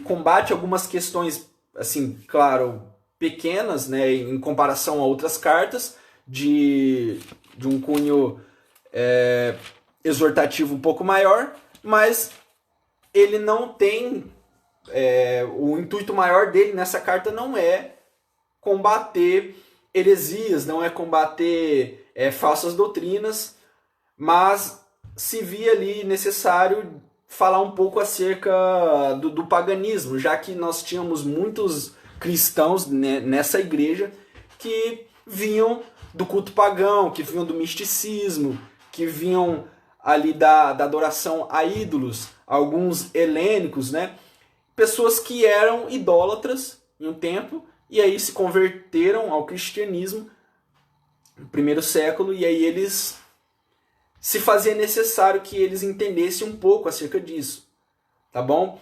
combate algumas questões, assim, claro, pequenas, né, em comparação a outras cartas de um cunho exortativo um pouco maior, mas ele não tem o intuito maior dele nessa carta não é combater heresias, não é combater falsas doutrinas, mas se via ali necessário falar um pouco acerca do paganismo, já que nós tínhamos muitos cristãos nessa igreja que vinham do culto pagão, que vinham do misticismo, que vinham ali da adoração a ídolos, alguns helênicos, né? Pessoas que eram idólatras em um tempo e aí se converteram ao cristianismo no primeiro século, e aí eles se fazia necessário que eles entendessem um pouco acerca disso, tá bom?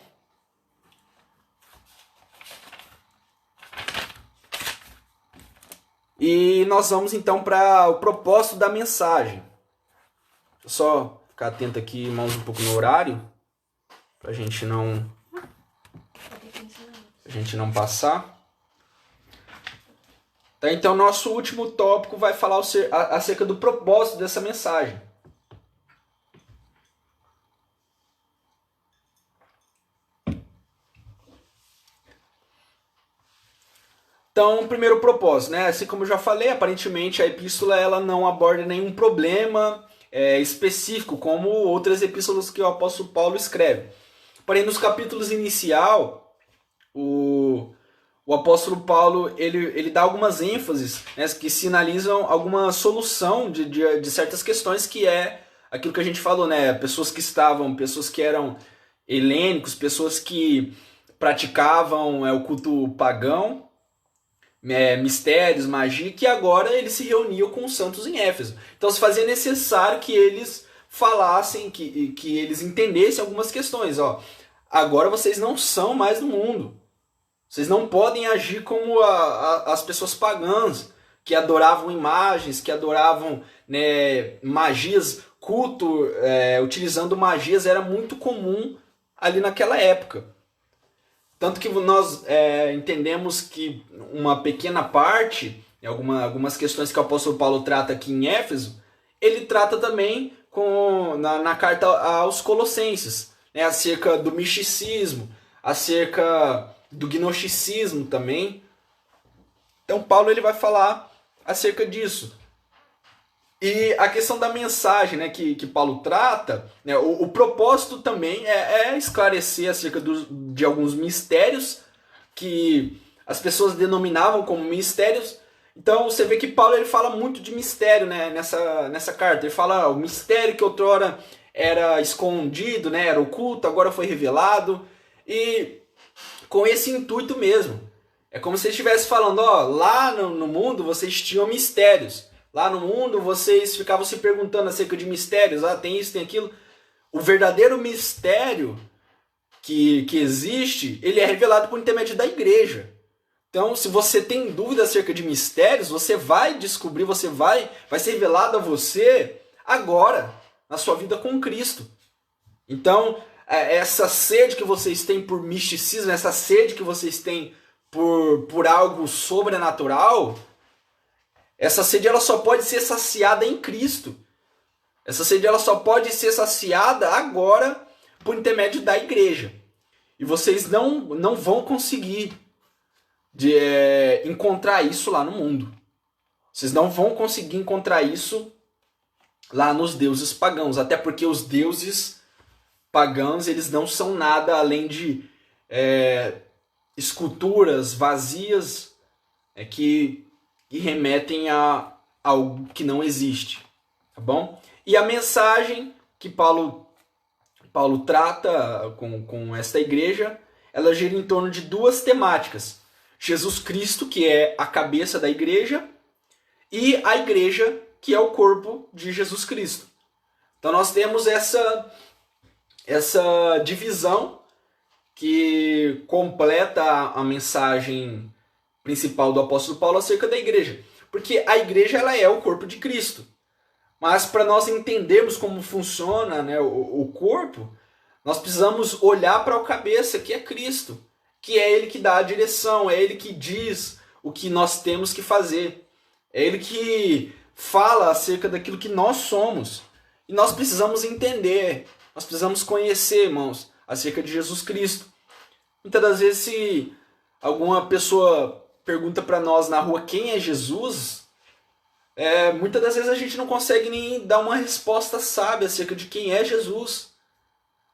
E nós vamos então para o propósito da mensagem. Só ficar atento aqui, irmãos, um pouco no horário, para a gente não passar. Tá, então, nosso último tópico vai falar acerca do propósito dessa mensagem. Então, primeiro propósito, né? Assim como eu já falei, aparentemente a epístola ela não aborda nenhum problema específico, como outras epístolas que o apóstolo Paulo escreve. Porém, nos capítulos inicial, o apóstolo Paulo ele dá algumas ênfases, né, que sinalizam alguma solução de certas questões, que é aquilo que a gente falou, né? Pessoas que eram helênicos, pessoas que praticavam o culto pagão, mistérios, magia, que agora eles se reuniam com os santos em Éfeso. Então se fazia necessário que eles falassem, que eles entendessem algumas questões. Ó, agora vocês não são mais do mundo. Vocês não podem agir como as pessoas pagãs, que adoravam imagens, que adoravam, né, magias, culto, utilizando magias, era muito comum ali naquela época. Tanto que nós entendemos que uma pequena parte, algumas questões que o apóstolo Paulo trata aqui em Éfeso, ele trata também na carta aos Colossenses, né, acerca do misticismo, acerca do gnosticismo também. Então Paulo ele vai falar acerca disso. E a questão da mensagem, né, que Paulo trata, né, o propósito também é esclarecer acerca de alguns mistérios que as pessoas denominavam como mistérios. Então você vê que Paulo ele fala muito de mistério, né, nessa carta. Ele fala o mistério que outrora era escondido, né, era oculto, agora foi revelado. E com esse intuito mesmo. É como se ele estivesse falando, ó, lá no mundo vocês tinham mistérios. Lá no mundo vocês ficavam se perguntando acerca de mistérios. Ah, tem isso, tem aquilo. O verdadeiro mistério que existe, ele é revelado por intermédio da igreja. Então, se você tem dúvida acerca de mistérios, você vai descobrir, vai ser revelado a você agora, na sua vida com Cristo. Então, essa sede que vocês têm por misticismo, essa sede que vocês têm por algo sobrenatural, essa sede ela só pode ser saciada em Cristo. Essa sede ela só pode ser saciada agora por intermédio da igreja. E vocês não vão conseguir encontrar isso lá no mundo. Vocês não vão conseguir encontrar isso lá nos deuses pagãos. Até porque os deuses pagãos eles não são nada além de esculturas vazias que remetem a algo que não existe, tá bom? E a mensagem que Paulo trata com esta igreja, ela gira em torno de duas temáticas. Jesus Cristo, que é a cabeça da igreja, e a igreja, que é o corpo de Jesus Cristo. Então nós temos essa divisão que completa a mensagem principal do apóstolo Paulo acerca da igreja. Porque a igreja ela é o corpo de Cristo. Mas para nós entendermos como funciona, né, o corpo, nós precisamos olhar para o cabeça, que é Cristo. Que é Ele que dá a direção, é Ele que diz o que nós temos que fazer. É Ele que fala acerca daquilo que nós somos. E nós precisamos entender, nós precisamos conhecer, irmãos, acerca de Jesus Cristo. Muitas das vezes, se alguma pessoa pergunta para nós na rua quem é Jesus, muitas das vezes a gente não consegue nem dar uma resposta sábia acerca de quem é Jesus.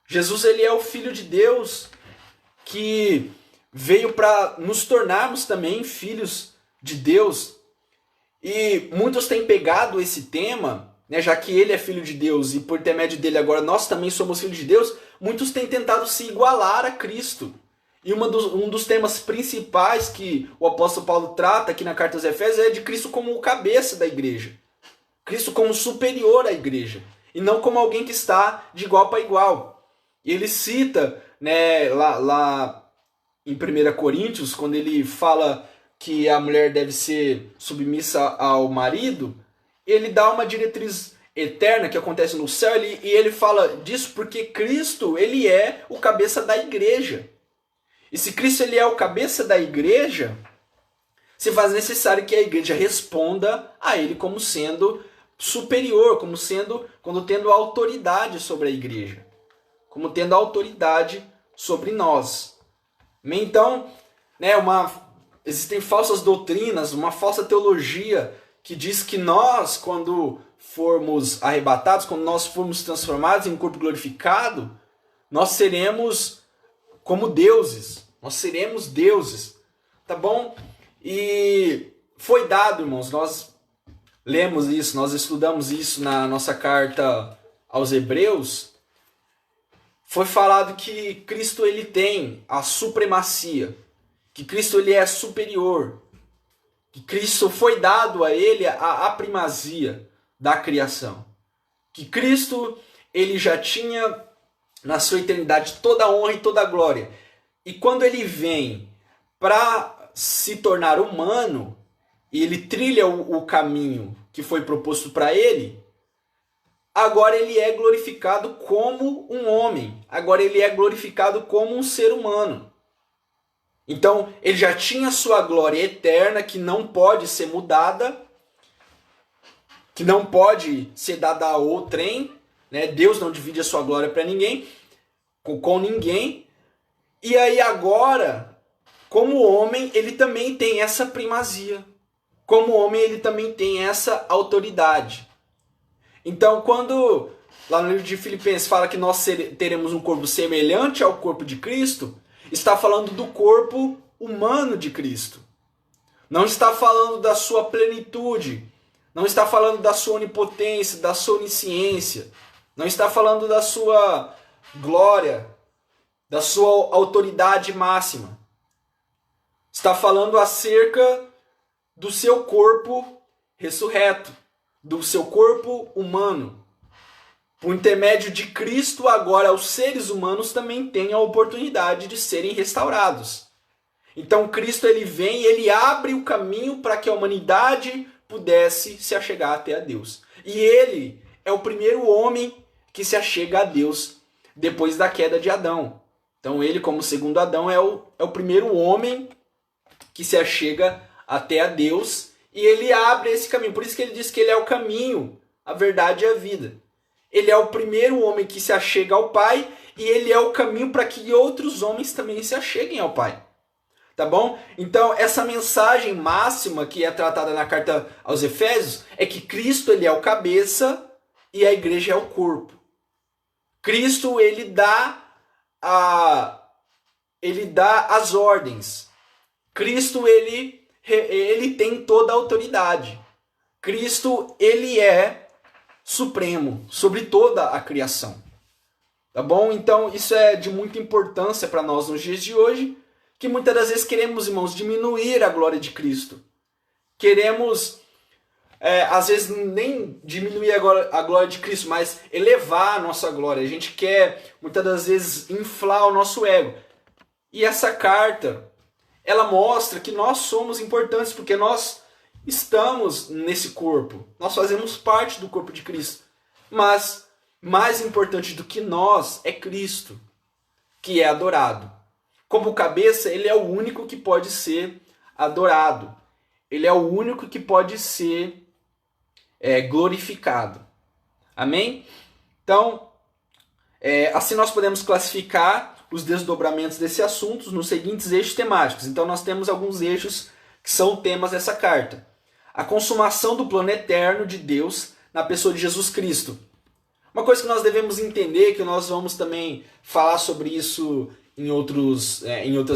Jesus ele é o Filho de Deus que veio para nos tornarmos também filhos de Deus. E muitos têm pegado esse tema, né, já que ele é Filho de Deus e por intermédio dele agora nós também somos filhos de Deus, muitos têm tentado se igualar a Cristo. E um dos temas principais que o apóstolo Paulo trata aqui na carta aos Efésios é de Cristo como o cabeça da igreja. Cristo como superior à igreja. E não como alguém que está de igual para igual. E ele cita, né, lá em 1 Coríntios, quando ele fala que a mulher deve ser submissa ao marido, ele dá uma diretriz eterna que acontece no céu, e ele fala disso porque Cristo ele é o cabeça da igreja. E se Cristo ele é o cabeça da igreja, se faz necessário que a igreja responda a ele como sendo superior, quando tendo autoridade sobre a igreja, como tendo autoridade sobre nós. Então, né, existem falsas doutrinas, uma falsa teologia que diz que nós, quando formos arrebatados, quando nós formos transformados em um corpo glorificado, nós seremos como deuses. Nós seremos deuses. Tá bom? E foi dado, irmãos, nós lemos isso, nós estudamos isso na nossa carta aos Hebreus. foi falado que Cristo ele tem a supremacia, que Cristo ele é superior, que Cristo foi dado a ele a primazia da criação, que Cristo ele já tinha na sua eternidade toda a honra e toda a glória. E quando ele vem para se tornar humano, e ele trilha o caminho que foi proposto para ele, agora ele é glorificado como um homem. Agora ele é glorificado como um ser humano. Então, ele já tinha sua glória eterna, que não pode ser mudada, que não pode ser dada a outrem, né? Deus não divide a sua glória para ninguém, com ninguém. E aí agora, como homem, ele também tem essa primazia. Como homem, ele também tem essa autoridade. Então, quando lá no livro de Filipenses fala que nós teremos um corpo semelhante ao corpo de Cristo, está falando do corpo humano de Cristo. Não está falando da sua plenitude. Não está falando da sua onipotência, da sua onisciência. Não está falando da sua glória, da sua autoridade máxima. Está falando acerca do seu corpo ressurreto, do seu corpo humano. Por intermédio de Cristo, agora os seres humanos também têm a oportunidade de serem restaurados. Então Cristo ele vem e ele abre o caminho para que a humanidade pudesse se achegar até a Deus. E ele é o primeiro homem que se achega a Deus depois da queda de Adão. Então ele, como segundo Adão, é o primeiro homem que se achega até a Deus, e ele abre esse caminho. Por isso que ele diz que ele é o caminho, a verdade e a vida. Ele é o primeiro homem que se achega ao Pai, e ele é o caminho para que outros homens também se acheguem ao Pai. Tá bom? Então, essa mensagem máxima que é tratada na carta aos Efésios é que Cristo ele é o cabeça e a igreja é o corpo. Cristo ele dá as ordens. Cristo ele tem toda a autoridade. Cristo ele é supremo sobre toda a criação. Tá bom? Então isso é de muita importância para nós nos dias de hoje, que muitas das vezes queremos, irmãos, diminuir a glória de Cristo. Queremos, às vezes, nem diminuir a glória de Cristo, mas elevar a nossa glória. A gente quer, muitas das vezes, inflar o nosso ego. E essa carta, ela mostra que nós somos importantes, porque nós estamos nesse corpo. Nós fazemos parte do corpo de Cristo. Mas, mais importante do que nós, é Cristo, que é adorado. Como cabeça, ele é o único que pode ser adorado. Ele é o único que pode ser glorificado. Amém? Então, assim nós podemos classificar os desdobramentos desse assunto nos seguintes eixos temáticos. Então nós temos alguns eixos que são temas dessa carta. A consumação do plano eterno de Deus na pessoa de Jesus Cristo. Uma coisa que nós devemos entender, que nós vamos também falar sobre isso em outras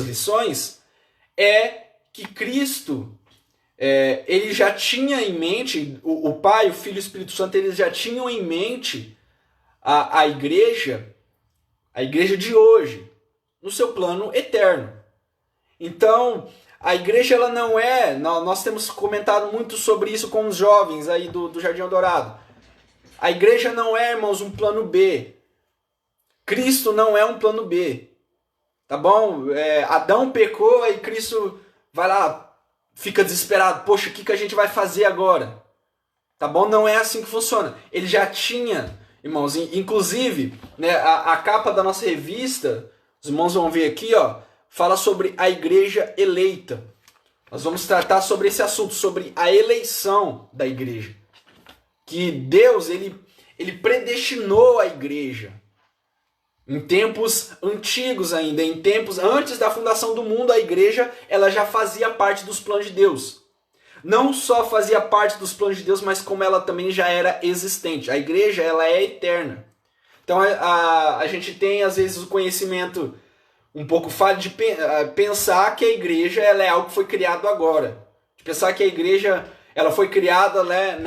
lições, é que Cristo, ele já tinha em mente, o Pai, o Filho e o Espírito Santo, eles já tinham em mente a igreja de hoje, no seu plano eterno. Então, a igreja ela não é, nós temos comentado muito sobre isso com os jovens aí do Jardim Eldorado. A igreja não é, irmãos, um plano B. Cristo não é um plano B. Tá bom? Adão pecou, aí Cristo vai lá, fica desesperado. Poxa, o que a gente vai fazer agora? Tá bom? Não é assim que funciona. Ele já tinha, irmãos, inclusive, né, a capa da nossa revista, os irmãos vão ver aqui, ó, fala sobre a igreja eleita. Nós vamos tratar sobre esse assunto, sobre a eleição da igreja. Que Deus, ele predestinou a igreja. Em tempos antigos ainda, em tempos antes da fundação do mundo, a igreja ela já fazia parte dos planos de Deus. Não só fazia parte dos planos de Deus, mas como ela também já era existente. A igreja ela é eterna. Então a gente tem às vezes o conhecimento um pouco falho de pensar que a igreja ela é algo que foi criado agora. De pensar que a igreja ela foi criada, né,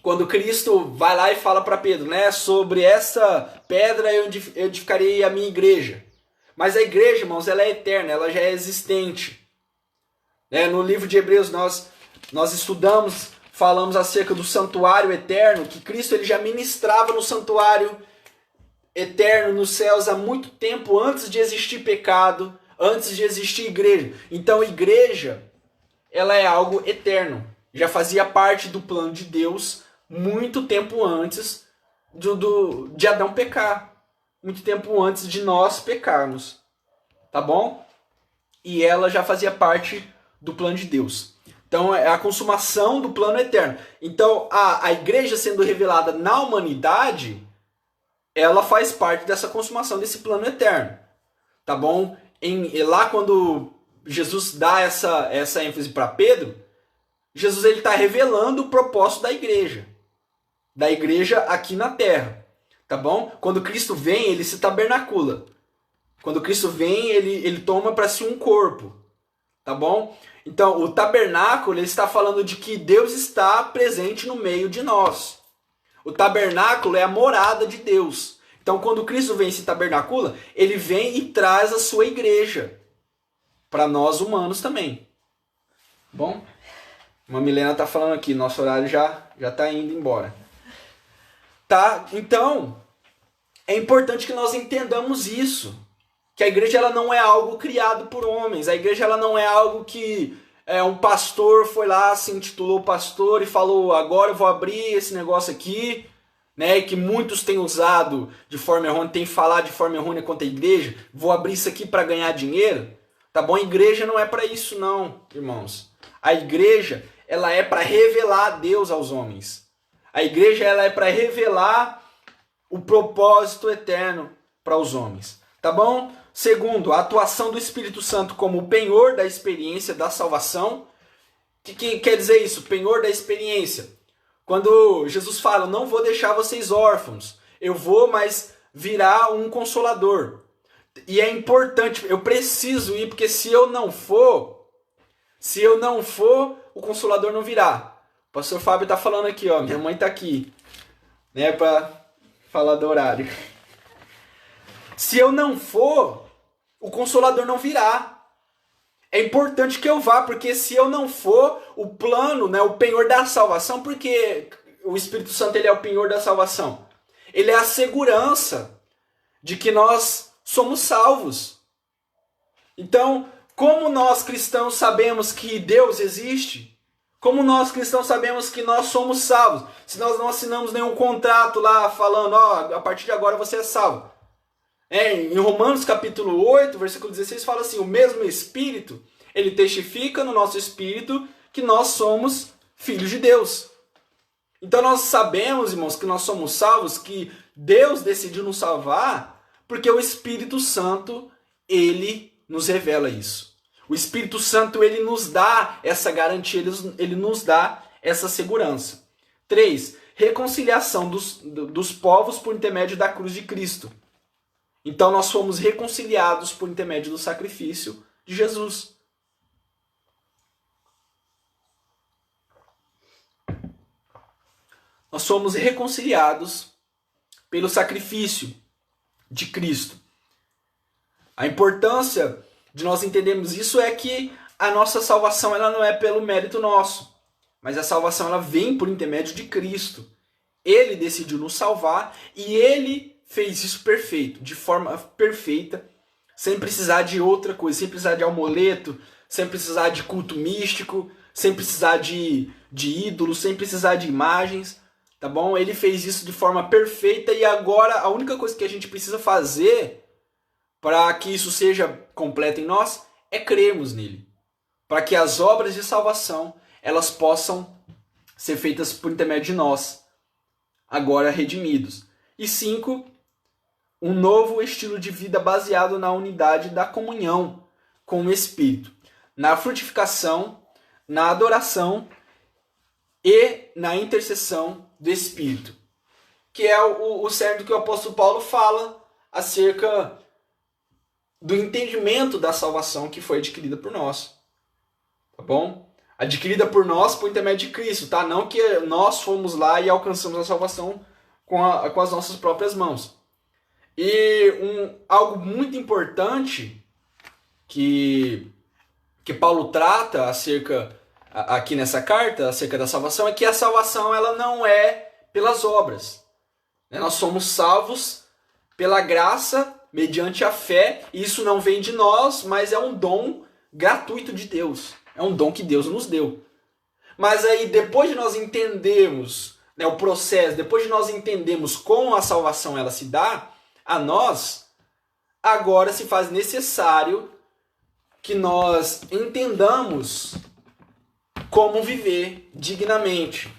quando Cristo vai lá e fala para Pedro, né, sobre essa pedra eu edificarei a minha igreja. Mas a igreja, irmãos, ela é eterna, ela já é existente. Né? No livro de Hebreus nós estudamos, falamos acerca do santuário eterno, que Cristo ele já ministrava no santuário eterno nos céus há muito tempo antes de existir pecado, antes de existir igreja. Então, igreja, ela é algo eterno. Já fazia parte do plano de Deus muito tempo antes de Adão pecar. Muito tempo antes de nós pecarmos. Tá bom? E ela já fazia parte do plano de Deus. Então, é a consumação do plano eterno. Então, a igreja sendo revelada na humanidade, ela faz parte dessa consumação desse plano eterno. Tá bom? Lá quando Jesus dá essa ênfase para Pedro, Jesus está revelando o propósito da igreja. Da igreja aqui na terra. Tá bom? Quando Cristo vem, ele se tabernacula. Quando Cristo vem, ele toma para si um corpo. Tá bom? Então, o tabernáculo, ele está falando de que Deus está presente no meio de nós. O tabernáculo é a morada de Deus. Então, quando Cristo vem e se tabernacula, ele vem e traz a sua igreja. Para nós humanos também. Bom? Uma Milena está falando aqui, nosso horário já está indo embora. Tá? Então, é importante que nós entendamos isso. Que a igreja ela não é algo criado por homens. A igreja ela não é algo que um pastor foi lá, se intitulou pastor e falou, agora eu vou abrir esse negócio aqui, né? E que muitos têm usado de forma errônea, têm falado de forma errônea contra a igreja. Vou abrir isso aqui para ganhar dinheiro. Tá bom? A igreja não é para isso não, irmãos. A igreja ela é para revelar Deus aos homens. A igreja ela é para revelar o propósito eterno para os homens. Tá bom? Segundo, a atuação do Espírito Santo como o penhor da experiência da salvação. O que quer dizer isso? Penhor da experiência. Quando Jesus fala, não vou deixar vocês órfãos. Eu vou, mas virá um consolador. E é importante, eu preciso ir, porque se eu não for, o consolador não virá. O pastor Fábio está falando aqui, ó, minha mãe está aqui, né, para falar do horário. Se eu não for, o consolador não virá. É importante que eu vá, porque se eu não for, o plano, né, o penhor da salvação, porque o Espírito Santo ele é o penhor da salvação. Ele é a segurança de que nós somos salvos. Então, como nós cristãos sabemos que Deus existe? Como nós cristãos sabemos que nós somos salvos? Se nós não assinamos nenhum contrato lá falando, ó, a partir de agora você é salvo. Em Romanos capítulo 8, versículo 16, fala assim, o mesmo Espírito, ele testifica no nosso Espírito que nós somos filhos de Deus. Então nós sabemos, irmãos, que nós somos salvos, que Deus decidiu nos salvar, porque o Espírito Santo, ele nos revela isso. O Espírito Santo, ele nos dá essa garantia, ele nos dá essa segurança. 3. Reconciliação dos povos por intermédio da cruz de Cristo. Então nós fomos reconciliados por intermédio do sacrifício de Jesus. Nós somos reconciliados pelo sacrifício de Cristo. A importância de nós entendermos isso é que a nossa salvação ela não é pelo mérito nosso, mas a salvação ela vem por intermédio de Cristo. Ele decidiu nos salvar e ele fez isso perfeito, de forma perfeita, sem precisar de outra coisa, sem precisar de amuleto, sem precisar de culto místico, sem precisar de ídolos, sem precisar de imagens, tá bom? Ele fez isso de forma perfeita e agora a única coisa que a gente precisa fazer para que isso seja completo em nós é crermos nele. Para que as obras de salvação elas possam ser feitas por intermédio de nós, agora redimidos. E 5, um novo estilo de vida baseado na unidade da comunhão com o Espírito, na frutificação, na adoração e na intercessão do Espírito. Que é o cerne do que o apóstolo Paulo fala acerca do entendimento da salvação que foi adquirida por nós. Tá bom? Adquirida por nós por intermédio de Cristo, tá? Não que nós fomos lá e alcançamos a salvação com as nossas próprias mãos. E algo muito importante que Paulo trata aqui nessa carta, acerca da salvação, é que a salvação ela não é pelas obras. Nós somos salvos pela graça, mediante a fé, e isso não vem de nós, mas é um dom gratuito de Deus. É um dom que Deus nos deu. Mas aí, depois de nós entendermos, né, o processo, depois de nós entendermos como a salvação ela se dá a nós, agora se faz necessário que nós entendamos como viver dignamente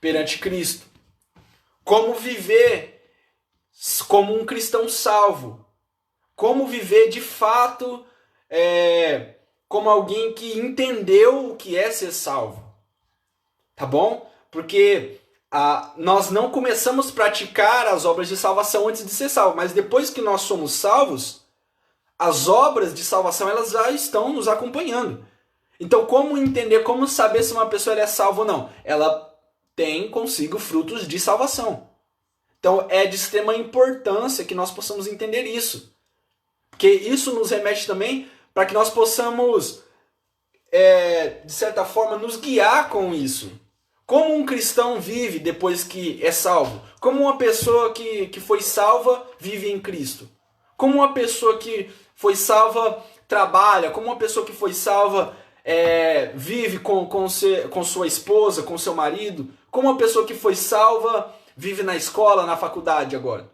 perante Cristo. Como viver como um cristão salvo. Como viver de fato como alguém que entendeu o que é ser salvo. Tá bom? Porque nós não começamos a praticar as obras de salvação antes de ser salvo, mas depois que nós somos salvos, as obras de salvação elas já estão nos acompanhando. Então, como entender, como saber se uma pessoa é salva ou não? Ela tem consigo frutos de salvação. Então, é de extrema importância que nós possamos entender isso. Porque isso nos remete também para que nós possamos, de certa forma, nos guiar com isso. Como um cristão vive depois que é salvo? Como uma pessoa que foi salva vive em Cristo? Como uma pessoa que foi salva trabalha? Como uma pessoa que foi salva vive com sua esposa, com seu marido? Como uma pessoa que foi salva vive na escola, na faculdade agora?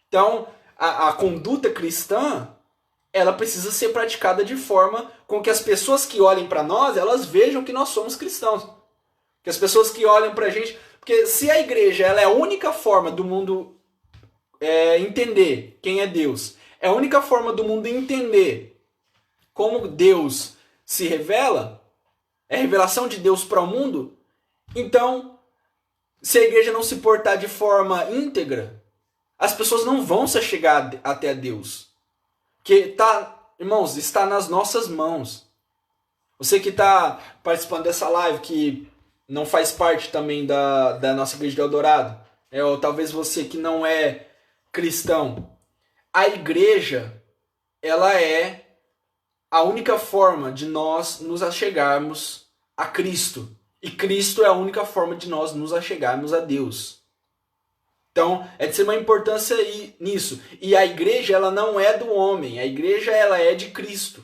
Então, a conduta cristã, ela precisa ser praticada de forma com que as pessoas que olhem para nós, elas vejam que nós somos cristãos. Que as pessoas que olham para a gente... Porque se a igreja ela é a única forma do mundo entender quem é Deus, é a única forma do mundo entender como Deus se revela, é a revelação de Deus para o mundo, então, se a igreja não se portar de forma íntegra, as pessoas não vão se chegar até Deus. Porque, irmãos, está nas nossas mãos. Você que está participando dessa live, que não faz parte também da nossa igreja de Eldorado, ou talvez você que não é cristão, a igreja, ela é a única forma de nós nos achegarmos a Cristo. E Cristo é a única forma de nós nos achegarmos a Deus. Então, é de extrema importância nisso. E a igreja, ela não é do homem. A igreja, ela é de Cristo.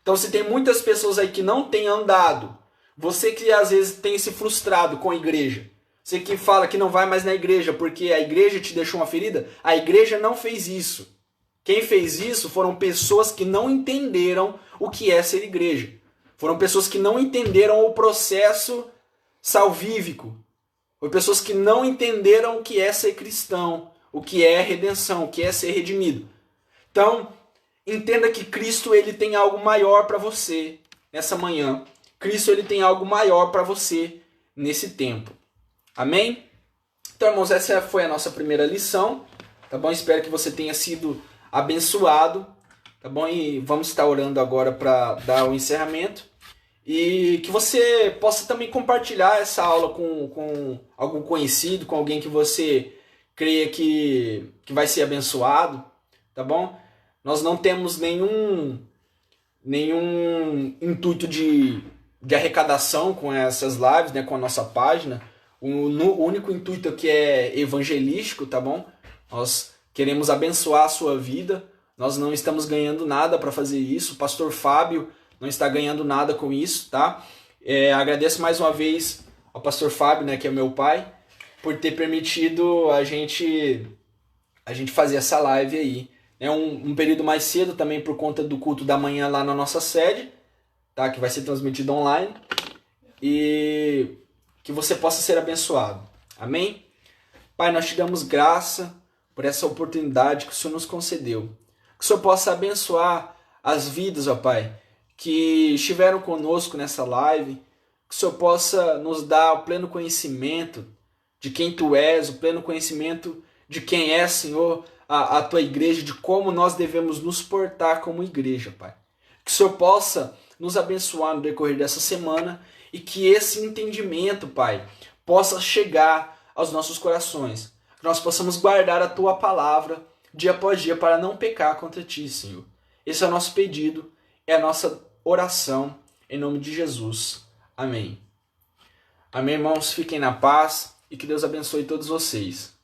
Então, se tem muitas pessoas aí que não têm andado, você que às vezes tem se frustrado com a igreja, você que fala que não vai mais na igreja porque a igreja te deixou uma ferida, a igreja não fez isso. Quem fez isso foram pessoas que não entenderam o que é ser igreja. Foram pessoas que não entenderam o processo salvífico. Foram pessoas que não entenderam o que é ser cristão, o que é redenção, o que é ser redimido. Então, entenda que Cristo ele tem algo maior para você nessa manhã. Cristo ele tem algo maior para você nesse tempo. Amém? Então, irmãos, essa foi a nossa primeira lição. Tá bom? Espero que você tenha sido abençoado. Tá bom? E vamos estar orando agora para dar o encerramento. E que você possa também compartilhar essa aula com algum conhecido, com alguém que você creia que vai ser abençoado. Tá bom? Nós não temos nenhum intuito de arrecadação com essas lives, né, com a nossa página. O único intuito aqui é evangelístico, tá bom? Nós queremos abençoar a sua vida. Nós não estamos ganhando nada para fazer isso. O pastor Fábio não está ganhando nada com isso, tá? Agradeço mais uma vez ao pastor Fábio, né, que é meu pai, por ter permitido a gente fazer essa live aí. É um período mais cedo também por conta do culto da manhã lá na nossa sede, tá? Que vai ser transmitido online. E que você possa ser abençoado. Amém? Pai, nós te damos graça por essa oportunidade que o Senhor nos concedeu. Que o Senhor possa abençoar as vidas, ó Pai, que estiveram conosco nessa live. Que o Senhor possa nos dar o pleno conhecimento de quem Tu és, o pleno conhecimento de quem é, Senhor, a Tua igreja, de como nós devemos nos portar como igreja, Pai. Que o Senhor possa nos abençoar no decorrer dessa semana e que esse entendimento, Pai, possa chegar aos nossos corações. Que nós possamos guardar a Tua palavra dia após dia para não pecar contra Ti, Senhor. Esse é o nosso pedido, é a nossa oração, em nome de Jesus. Amém. Amém, irmãos? Fiquem na paz e que Deus abençoe todos vocês.